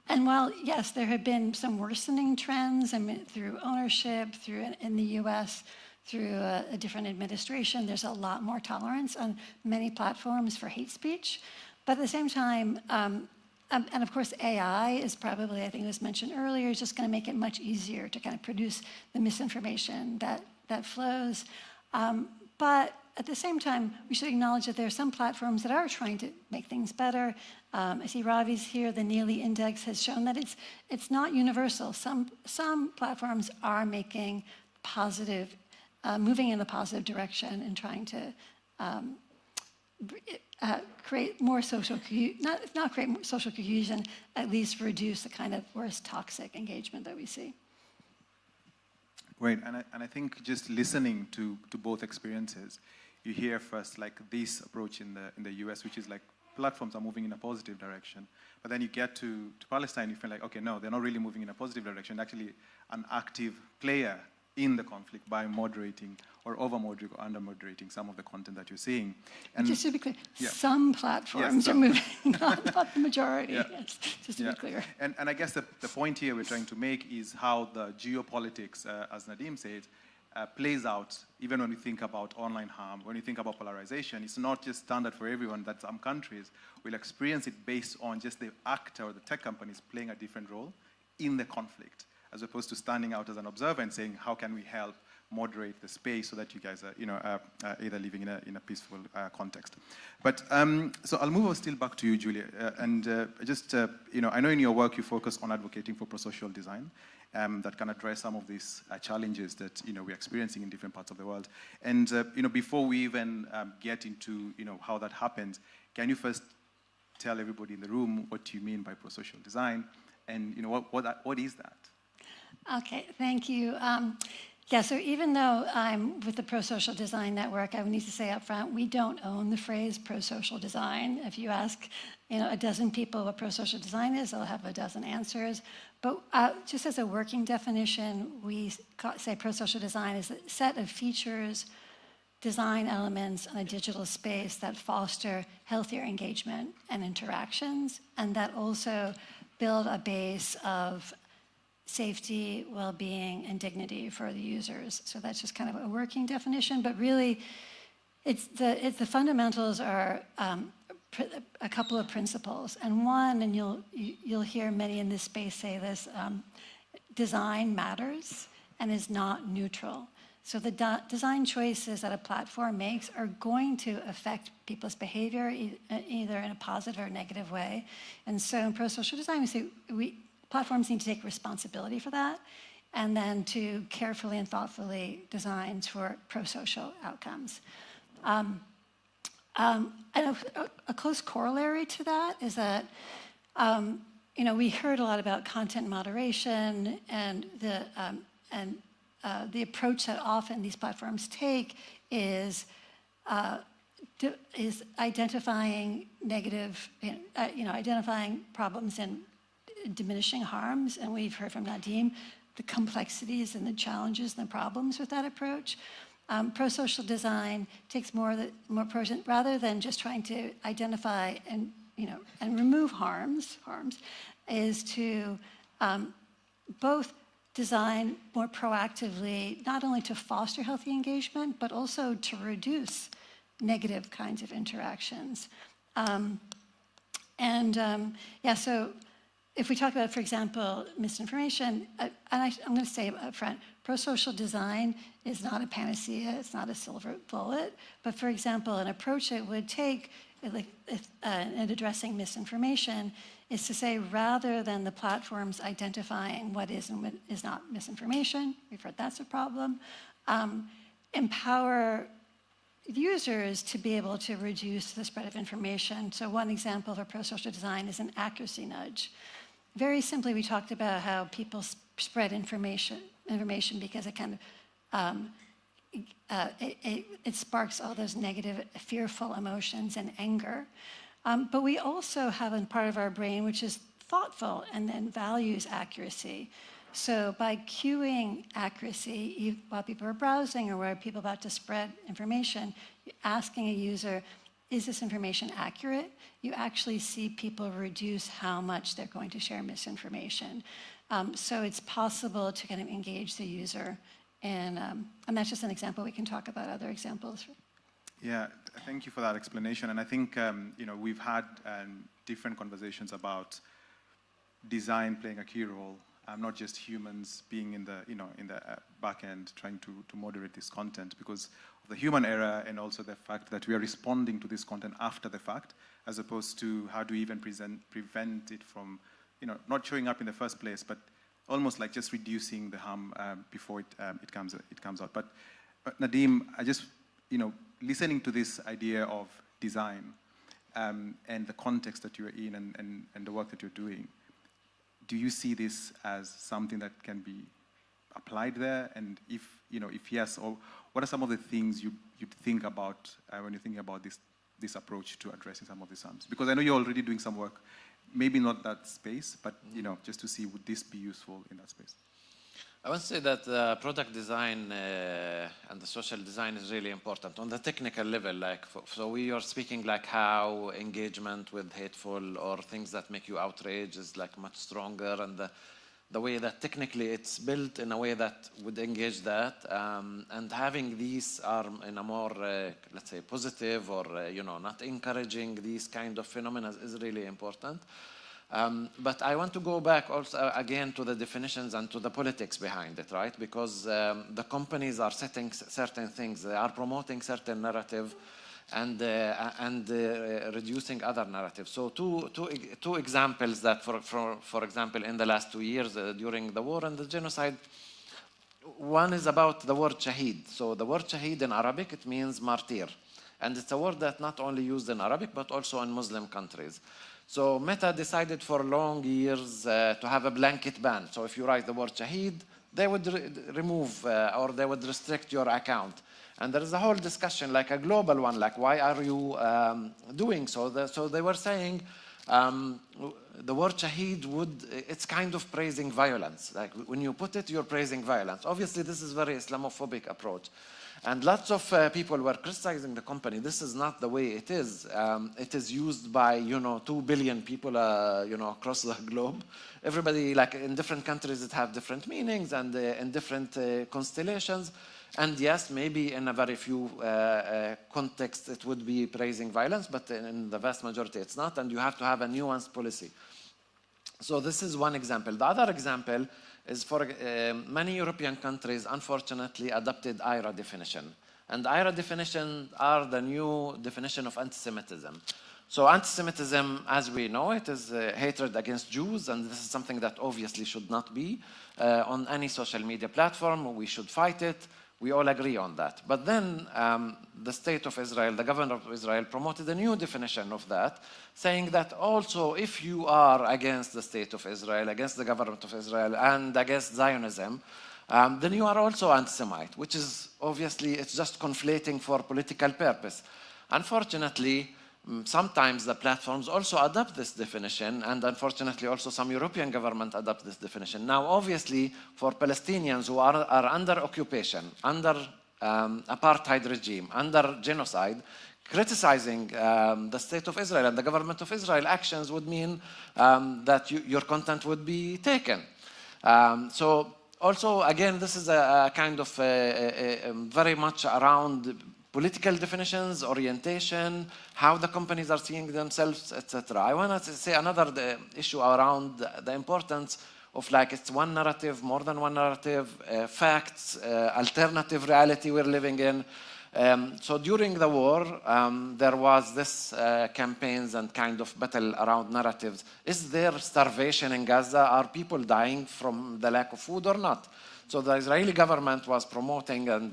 while, yes, there have been some worsening trends, I mean, through ownership, in the US, through a different administration, there's a lot more tolerance on many platforms for hate speech. But at the same time, and of course AI is probably, I think it was mentioned earlier, is just going to make it much easier to kind of produce the misinformation that flows. But at the same time, we should acknowledge that there are some platforms that are trying to make things better. I see Ravi's here. The Neely Index has shown that it's not universal. Some platforms are making positive, moving in the positive direction and trying to create more social, not create more social cohesion, at least reduce the kind of worse toxic engagement that we see. Great, and I think just listening to both experiences, you hear first like this approach in the US, which is like platforms are moving in a positive direction, but then you get to Palestine, you feel like, okay, no, they're not really moving in a positive direction, actually an active player in the conflict by moderating or over-moderating or under-moderating some of the content that you're seeing. And just to be clear, some platforms are moving, not the majority, yes, just to be clear. And I guess the point here we're trying to make is how the geopolitics, as Nadeem said, plays out even when we think about online harm, when we think about polarization. It's not just standard for everyone, that some countries will experience it based on just the actor or the tech companies playing a different role in the conflict, as opposed to standing out as an observer and saying, how can we help moderate the space so that you guys are, either living in a peaceful context. But so I'll move still back to you, Julia, and just I know in your work you focus on advocating for pro-social design that can address some of these challenges that we're experiencing in different parts of the world. And before we even get into how that happens, can you first tell everybody in the room what you mean by pro-social design, and what is that? Okay, thank you. Yeah, so even though I'm with the Pro-Social Design Network, I would need to say up front, we don't own the phrase pro-social design. If you ask a dozen people what pro-social design is, they'll have a dozen answers. But just as a working definition, we say pro-social design is a set of features, design elements in a digital space that foster healthier engagement and interactions, and that also build a base of safety, well-being, and dignity for the users. So that's just kind of a working definition, but really, the fundamentals are a couple of principles. And one, and you'll hear many in this space say this, design matters and is not neutral. So the design choices that a platform makes are going to affect people's behavior either in a positive or negative way. And so in pro-social design, we say platforms need to take responsibility for that, and then to carefully and thoughtfully design for pro-social outcomes. And a close corollary to that is that, we heard a lot about content moderation and the approach that often these platforms take is identifying negative, identifying problems and diminishing harms, and we've heard from Nadeem the complexities and the challenges and the problems with that approach. Pro-social design takes more rather than just trying to identify and remove harms, is to both design more proactively, not only to foster healthy engagement, but also to reduce negative kinds of interactions. So if we talk about, for example, misinformation, and I'm going to say up front, pro-social design is not a panacea, it's not a silver bullet, but for example, an approach it would take in addressing misinformation is to say, rather than the platforms identifying what is and what is not misinformation, we've heard that's a problem, empower users to be able to reduce the spread of information. So one example of a pro-social design is an accuracy nudge. Very simply, we talked about how people spread information because it kind of, it sparks all those negative, fearful emotions and anger. But we also have a part of our brain which is thoughtful and then values accuracy. So by cueing accuracy, while people are browsing or where people are about to spread information, asking a user, is this information accurate? You actually see people reduce how much they're going to share misinformation. So it's possible to kind of engage the user. And that's just an example. We can talk about other examples. Yeah, thank you for that explanation. And I think we've had different conversations about design playing a key role. Not just humans being in the back end trying to moderate this content because of the human error and also the fact that we are responding to this content after the fact, as opposed to how do we even prevent it from not showing up in the first place, but almost like just reducing the harm before it comes out. But Nadim, I just listening to this idea of design and the context that you're in and the work that you're doing. Do you see this as something that can be applied there? And if yes, or what are some of the things you'd think about when you think about this approach to addressing some of these harms? Because I know you're already doing some work, maybe not that space, but just to see would this be useful in that space? I would say that the product design and the social design is really important on the technical level. So we are speaking like how engagement with hateful or things that make you outrage is like much stronger, and the way that technically it's built in a way that would engage that, and having these are in a more let's say positive or not encouraging these kind of phenomena is really important. But I want to go back also again to the definitions and to the politics behind it, right? Because the companies are setting certain things, they are promoting certain narrative and reducing other narratives. So two examples that, for example, in the last 2 years during the war and the genocide, one is about the word shaheed. So the word shaheed in Arabic, it means martyr. And it's a word that not only used in Arabic, but also in Muslim countries. So Meta decided for long years to have a blanket ban. So if you write the word shaheed, they would remove or they would restrict your account. And there is a whole discussion, like a global one, like why are you doing so? So they were saying the word shaheed it's kind of praising violence. Like when you put it, you're praising violence. Obviously, this is a very Islamophobic approach. And lots of people were criticizing the company. This is not the way it is. It is used by 2 billion people across the globe. Everybody, like in different countries, it have different meanings and in different constellations. And yes, maybe in a very few contexts it would be praising violence, but in the vast majority it's not. And you have to have a nuanced policy. So this is one example. The other example is for many European countries, unfortunately, adopted IRA definition. And IRA definition are the new definition of anti-Semitism. So anti-Semitism, as we know, it is hatred against Jews, and this is something that obviously should not be on any social media platform. We should fight it. We all agree on that. But then the state of Israel, the government of Israel, promoted a new definition of that, saying that also if you are against the state of Israel, against the government of Israel, and against Zionism, then you are also anti-Semite, which is obviously, it's just conflating for political purpose. Unfortunately, sometimes the platforms also adopt this definition, and unfortunately also some European governments adopt this definition. Now, obviously, for Palestinians who are under occupation, under apartheid regime, under genocide, criticizing the state of Israel and the government of Israel actions would mean that your content would be taken. So also, again, this is a kind of very much around political definitions, orientation, how the companies are seeing themselves, etc. I want to say another issue around the importance of like it's one narrative, more than one narrative, facts, alternative reality we're living in. So during the war, there was this campaigns and kind of battle around narratives. Is there starvation in Gaza? Are people dying from the lack of food or not? So the Israeli government was promoting and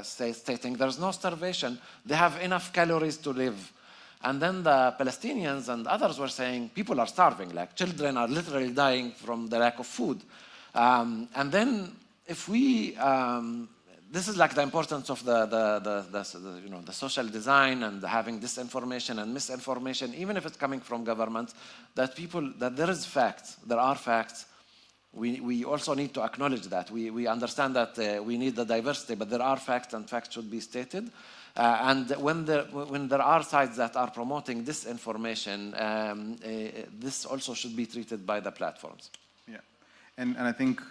stating there's no starvation. They have enough calories to live. And then the Palestinians and others were saying people are starving, like children are literally dying from the lack of food. And then if we this is like the importance of the social design and having disinformation and misinformation, even if it's coming from governments, that there is facts, there are facts. We also need to acknowledge that. We understand that we need the diversity, but there are facts and facts should be stated. And when there are sites that are promoting disinformation, this also should be treated by the platforms. Yeah, and I think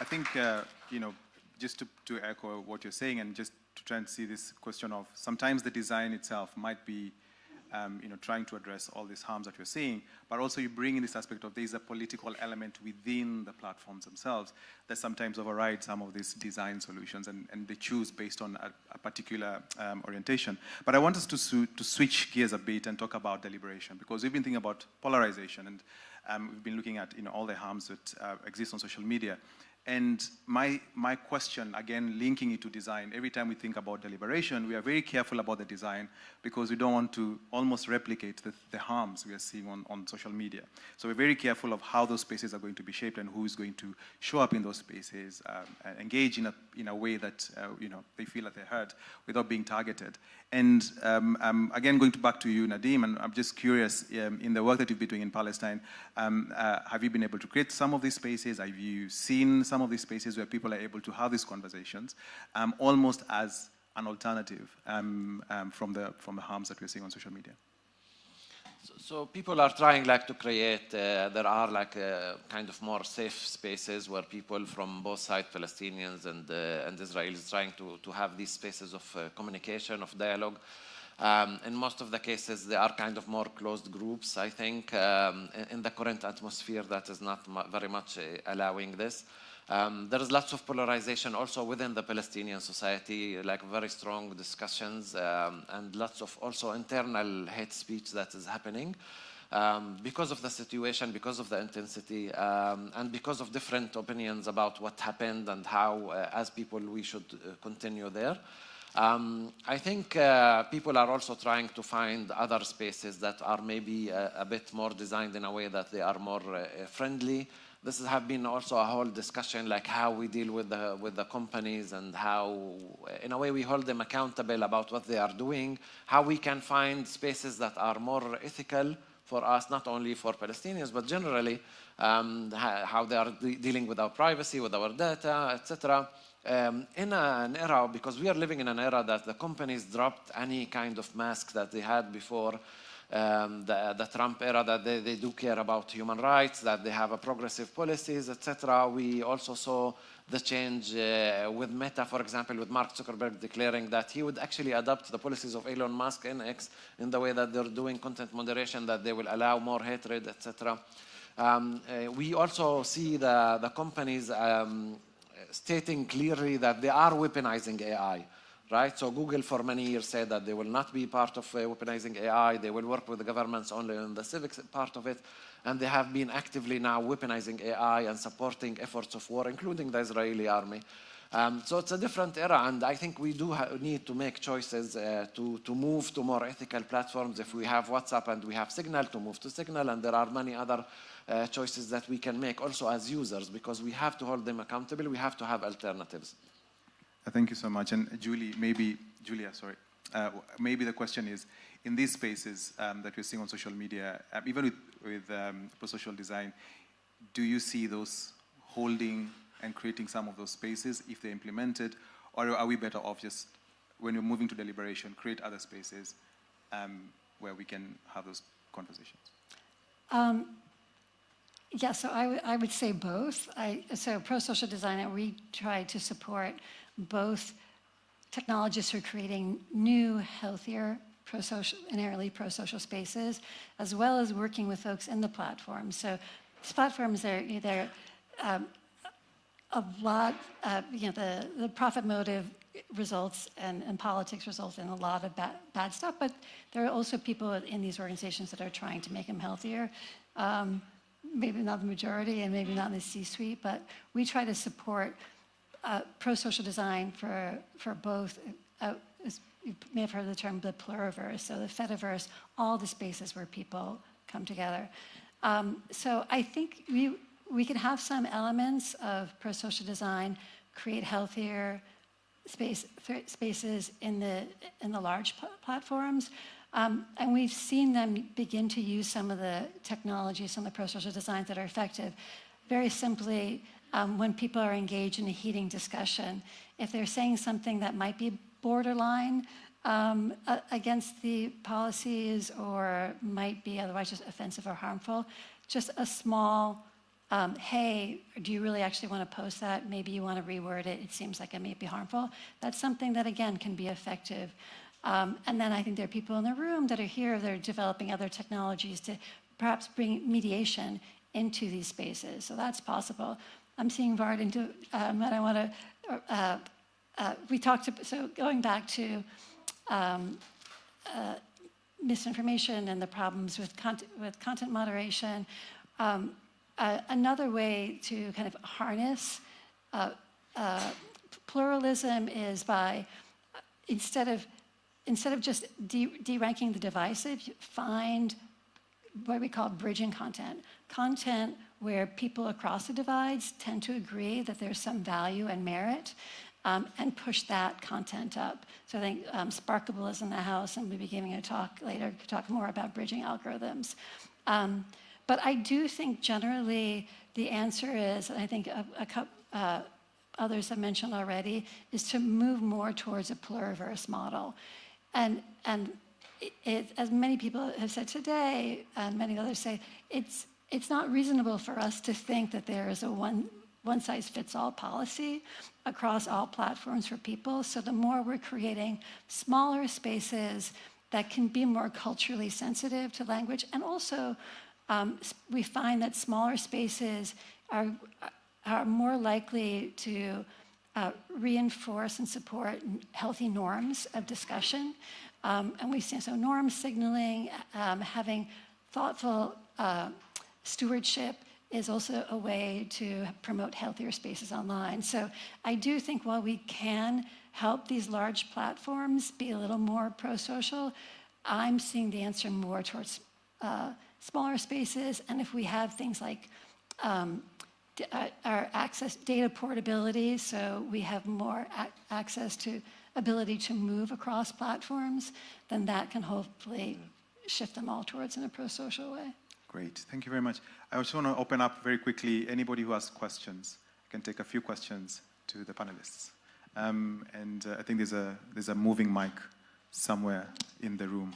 I think, just to echo what you're saying and just to try and see this question of sometimes the design itself might be, trying to address all these harms that you're seeing, but also you bring in this aspect of there's a political element within the platforms themselves that sometimes override some of these design solutions and they choose based on a particular orientation. But I want us to switch gears a bit and talk about deliberation, because we've been thinking about polarization and we've been looking at all the harms that exist on social media. And my question, again, linking it to design, every time we think about deliberation, we are very careful about the design because we don't want to almost replicate the harms we are seeing on social media. So we're very careful of how those spaces are going to be shaped and who is going to show up in those spaces, engage in a way that they feel that they're heard without being targeted. And again, going back to you, Nadim, and I'm just curious, in the work that you've been doing in Palestine, have you been able to create some of these spaces? Have you seen some of these spaces where people are able to have these conversations, almost as an alternative from the harms that we're seeing on social media? So people are trying to create, there are kind of more safe spaces where people from both sides, Palestinians and Israelis, trying to have these spaces of communication, of dialogue. In most of the cases, they are kind of more closed groups, I think, in the current atmosphere that is not very much allowing this. There is lots of polarization also within the Palestinian society, very strong discussions and lots of also internal hate speech that is happening because of the situation, because of the intensity, and because of different opinions about what happened and how, as people, we should continue there. I think people are also trying to find other spaces that are maybe a bit more designed in a way that they are more friendly. This has been also a whole discussion, how we deal with the companies and how, in a way, we hold them accountable about what they are doing, how we can find spaces that are more ethical for us, not only for Palestinians, but generally, how they are dealing with our privacy, with our data, etc. In an era, because we are living in an era that the companies dropped any kind of mask that they had before, the Trump era, that they do care about human rights, that they have a progressive policies, etc. We also saw the change with Meta, for example, with Mark Zuckerberg declaring that he would actually adopt the policies of Elon Musk and X in the way that they're doing content moderation, that they will allow more hatred, etc. We also see the companies stating clearly that they are weaponizing AI. Right? So Google for many years said that they will not be part of weaponizing AI. They will work with the governments only on the civic part of it. And they have been actively now weaponizing AI and supporting efforts of war, including the Israeli army. So it's a different era. And I think we do need to make choices to move to more ethical platforms. If we have WhatsApp and we have Signal, to move to Signal. And there are many other choices that we can make also as users, because we have to hold them accountable. We have to have alternatives. Thank you so much. And maybe the question is, in these spaces that we're seeing on social media, even with pro-social design, do you see those holding and creating some of those spaces if they're implemented, or are we better off just, when you're moving to deliberation, create other spaces where we can have those conversations? Yeah, so I would say both. So pro-social design, we try to support both technologists who are creating new, healthier, inherently pro-social spaces, as well as working with folks in the platforms. So these platforms are either a lot, the profit motive results and politics results in a lot of bad stuff, but there are also people in these organizations that are trying to make them healthier. Maybe not the majority and maybe not in the C-suite, but we try to support pro-social design for both, you may have heard the term the pluriverse, so the fediverse, all the spaces where people come together. So I think we can have some elements of pro-social design, create healthier spaces in the large platforms. And we've seen them begin to use some of the technologies, some of the pro-social designs that are effective. Very simply, when people are engaged in a heating discussion, if they're saying something that might be borderline against the policies or might be otherwise just offensive or harmful, just a small, hey, do you really actually want to post that? Maybe you want to reword it. It seems like it may be harmful. That's something that, again, can be effective. And then I think there are people in the room that are here, they're developing other technologies to perhaps bring mediation into these spaces. So that's possible. I'm seeing Vard into, and I want to, we talked, so going back to misinformation and the problems with content moderation, another way to kind of harness pluralism is by, instead of just de-ranking the divisive, you find what we call bridging content. Content where people across the divides tend to agree that there's some value and merit, and push that content up. So I think Sparkable is in the house, and we'll be giving a talk later to talk more about bridging algorithms. But I do think generally the answer is, and I think others have mentioned already, is to move more towards a pluriverse model. And as many people have said today, and many others say, it's not reasonable for us to think that there is a one-size-fits-all policy across all platforms for people. So the more we're creating smaller spaces that can be more culturally sensitive to language, and also we find that smaller spaces are more likely to reinforce and support healthy norms of discussion. And we see, so norm signaling, having thoughtful stewardship is also a way to promote healthier spaces online. So I do think while we can help these large platforms be a little more pro-social, I'm seeing the answer more towards smaller spaces. And if we have things like our access, data portability, so we have more access to ability to move across platforms, then that can hopefully shift them all towards in a pro-social way. Great, thank you very much. I also want to open up very quickly, anybody who has questions, I can take a few questions to the panelists. And I think there's a moving mic somewhere in the room,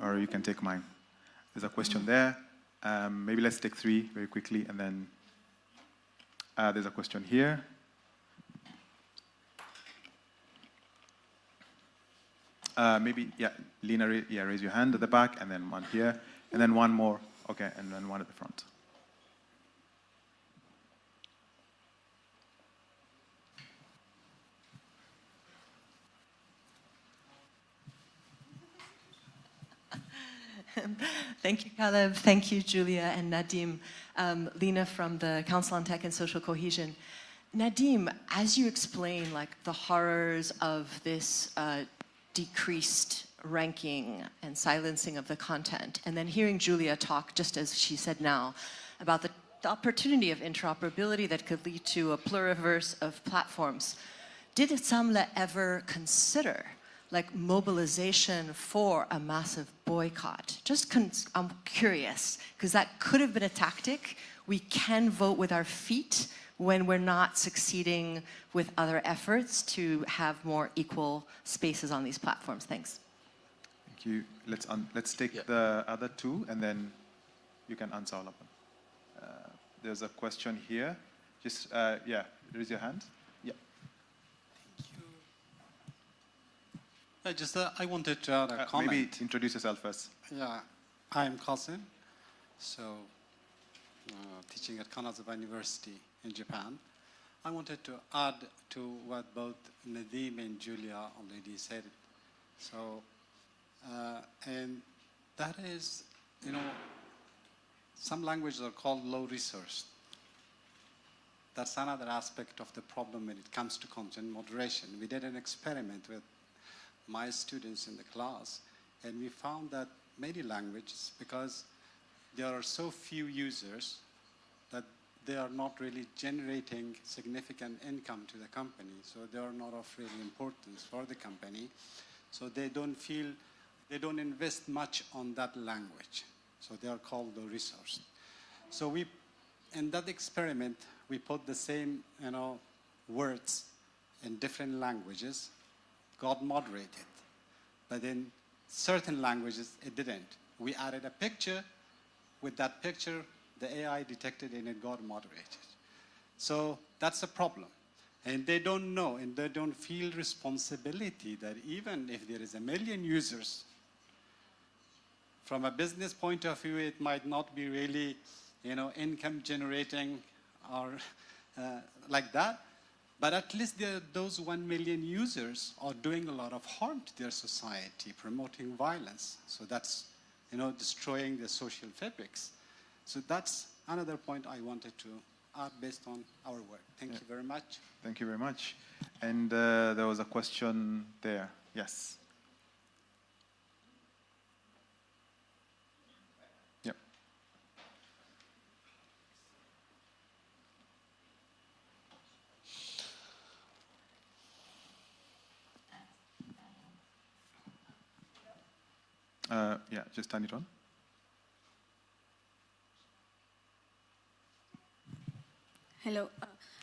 or you can take mine. There's a question there. Maybe let's take 3 very quickly, and then there's a question here. Maybe, yeah, Lena, raise your hand at the back, and then one here, and then one more. Okay, and then one at the front. Thank you, Caleb. Thank you, Julia and Nadim. Lena from the Council on Tech and Social Cohesion. Nadim, as you explain like the horrors of this decreased ranking and silencing of the content, and then hearing Julia talk, just as she said now, about the opportunity of interoperability that could lead to a pluriverse of platforms, did Samla ever consider like mobilization for a massive boycott? I'm curious, because that could have been a tactic. We can vote with our feet when we're not succeeding with other efforts to have more equal spaces on these platforms. Thanks. Thank you. Let's take the other 2, and then you can answer all of them. There's a question here. Just, yeah, raise your hand. Yeah. I wanted to add a comment. Maybe introduce yourself first. Yeah, I'm Kristian, so teaching at Kanazawa University in Japan. I wanted to add to what both Nadim and Julia already said. So, and that is, some languages are called low resource. That's another aspect of the problem when it comes to content moderation. We did an experiment with my students in the class, and we found that many languages, because there are so few users, that they are not really generating significant income to the company, so they are not of really importance for the company. So they don't invest much on that language. So they are called low resource. So in that experiment, we put the same, words in different languages, got moderated. But in certain languages, it didn't. We added a picture. With that picture, the AI detected and it got moderated. So that's a problem. And they don't know, and they don't feel responsibility that even if there is 1 million users, from a business point of view, it might not be really, income generating or like that. But at least those 1 million users are doing a lot of harm to their society, promoting violence. So that's, destroying the social fabrics. So that's another point I wanted to add based on our work. Thank you very much. Thank you very much. And there was a question there. Yes. Yep. Yeah, just turn it on. Hello,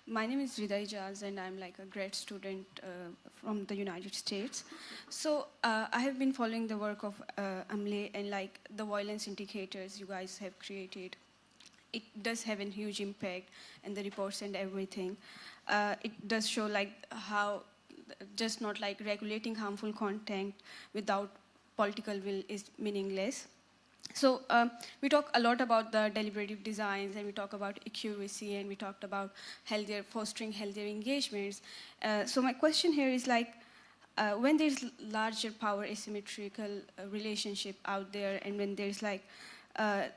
my name is Rita, and I'm like a grad student from the United States. So I have been following the work of Amle and like the violence indicators you guys have created. It does have a huge impact and the reports and everything. It does show like how just not like regulating harmful content without political will is meaningless. So we talk a lot about the deliberative designs, and we talk about accuracy, and we talked about fostering healthier engagements. So my question here is like, when there's larger power asymmetrical relationship out there, and when there's like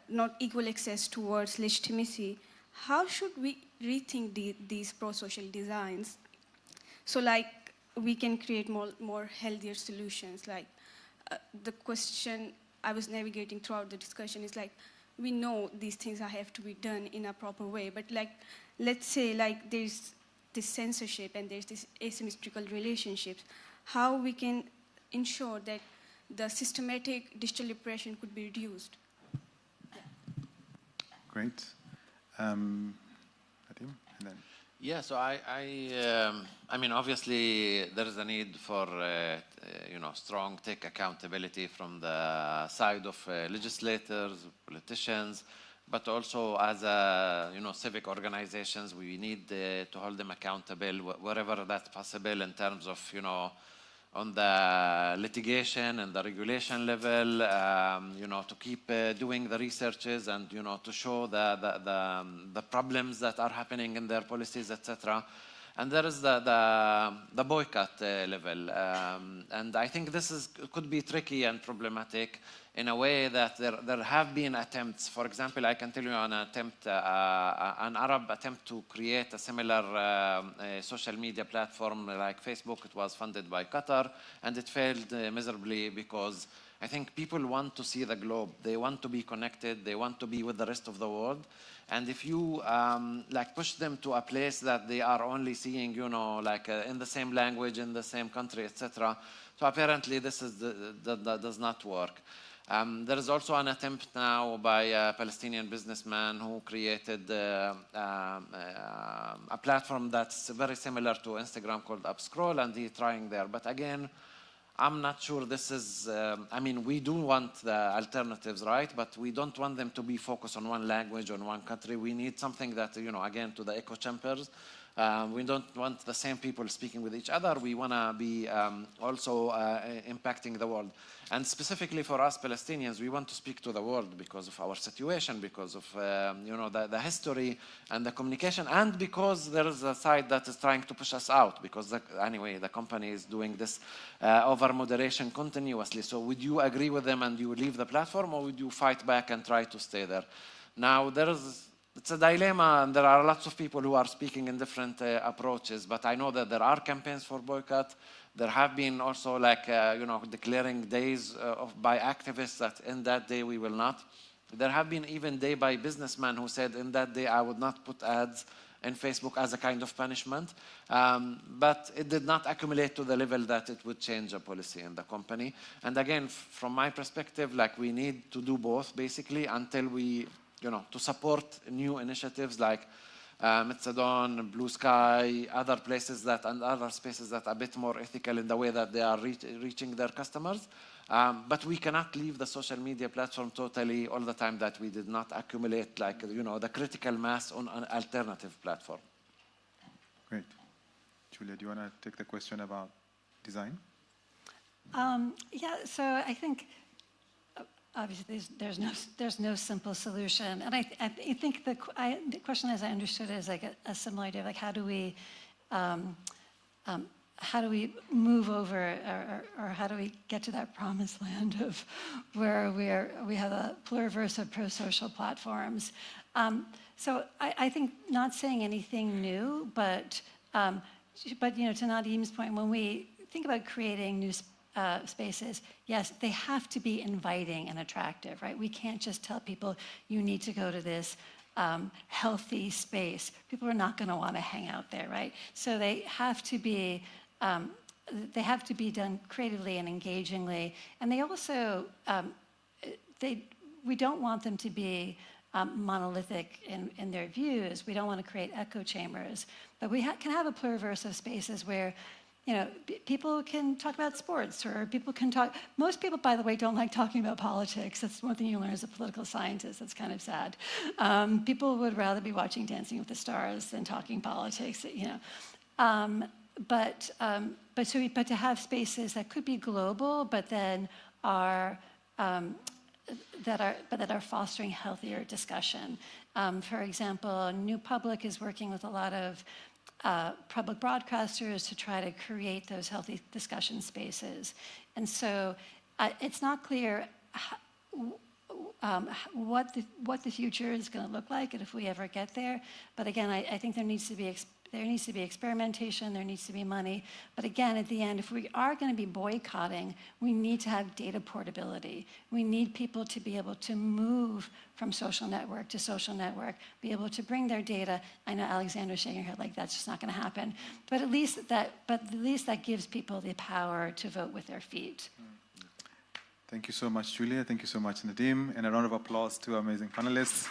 not equal access towards legitimacy, how should we rethink these pro-social designs? So like we can create more healthier solutions. Like the question I was navigating throughout the discussion is like, we know these things have to be done in a proper way, but like, let's say like there's this censorship and there's this asymmetrical relationships, how we can ensure that the systematic digital repression could be reduced? Great. Nadim, and then. Yeah, so I mean, obviously there is a need for strong tech accountability from the side of legislators, politicians, but also as civic organizations, we need to hold them accountable wherever that's possible in terms of on the litigation and the regulation level, to keep doing the researches and, to show the problems that are happening in their policies, etc. And there is the boycott level. And I think this could be tricky and problematic in a way that there have been attempts. For example, I can tell you an Arab attempt to create a similar social media platform like Facebook. It was funded by Qatar, and it failed miserably because I think people want to see the globe. They want to be connected. They want to be with the rest of the world. And if you push them to a place that they are only seeing, in the same language, in the same country, etc. So apparently this does not work. There is also an attempt now by a Palestinian businessman who created a platform that's very similar to Instagram called Upscroll, and he's trying there. But again, I'm not sure this is, I mean, we do want the alternatives, right? But we don't want them to be focused on one language, on one country. We need something that, you know, again, to the echo chambers. We don't want the same people speaking with each other. We want to be also impacting the world. And specifically for us Palestinians, we want to speak to the world because of our situation, because of you know, the history and the communication, and because there is a side that is trying to push us out, because anyway, the company is doing this over-moderation continuously. So would you agree with them and you leave the platform, or would you fight back and try to stay there? Now, it's a dilemma, and there are lots of people who are speaking in different approaches, but I know that there are campaigns for boycott. There have been also, like, you know, declaring days by activists that in that day we will not. There have been even day by businessmen who said in that day I would not put ads in Facebook as a kind of punishment. But it did not accumulate to the level that it would change a policy in the company. And again, from my perspective, like, we need to do both, basically, until we, you know, to support new initiatives like Metsadon, Blue Sky, other places that, and other spaces that are a bit more ethical in the way that they are reaching their customers. But we cannot leave the social media platform totally all the time that we did not accumulate, like, you know, the critical mass on an alternative platform. Great. Julia, do you want to take the question about design? Yeah, so I think obviously there's no simple solution, and I think the question, as I understood it, is like a similar idea, like how do we move over, or how do we get to that promised land of where we have a pluriverse of pro-social platforms. So I think not saying anything new, but you know, to Nadim's point, when we think about creating new spaces, yes, they have to be inviting and attractive, right? We can't just tell people you need to go to this healthy space. People are not going to want to hang out there, right? So they have to be done creatively and engagingly, and they also we don't want them to be monolithic in their views. We don't want to create echo chambers, but we can have a pluriverse of spaces where, you know, people can talk about sports, or people can talk. Most people, by the way, don't like talking about politics. That's one thing you learn as a political scientist. That's kind of sad. People would rather be watching Dancing with the Stars than talking politics, you know. But to have spaces that could be global, but then are that are fostering healthier discussion. For example, New Public is working with a lot of public broadcasters to try to create those healthy discussion spaces. And so it's not clear what the future is going to look like, and if we ever get there. But again, I think there needs to be experimentation, there needs to be money. But again, at the end, if we are going to be boycotting, we need to have data portability. We need people to be able to move from social network to social network, be able to bring their data. I know Alexandra's shaking her head like that's just not going to happen. But at least that gives people the power to vote with their feet. Thank you so much, Julia. Thank you so much, Nadim. And a round of applause to our amazing panelists.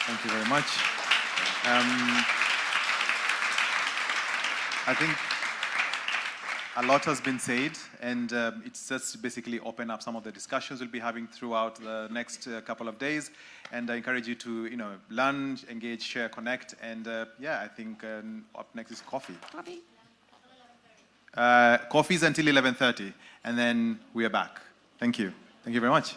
Thank you very much. I think a lot has been said, and it's just basically open up some of the discussions we'll be having throughout the next couple of days. And I encourage you to, you know, learn, engage, share, connect. And yeah, I think up next is coffee. Coffee? Coffee is until 11:30, and then we are back. Thank you. Thank you very much.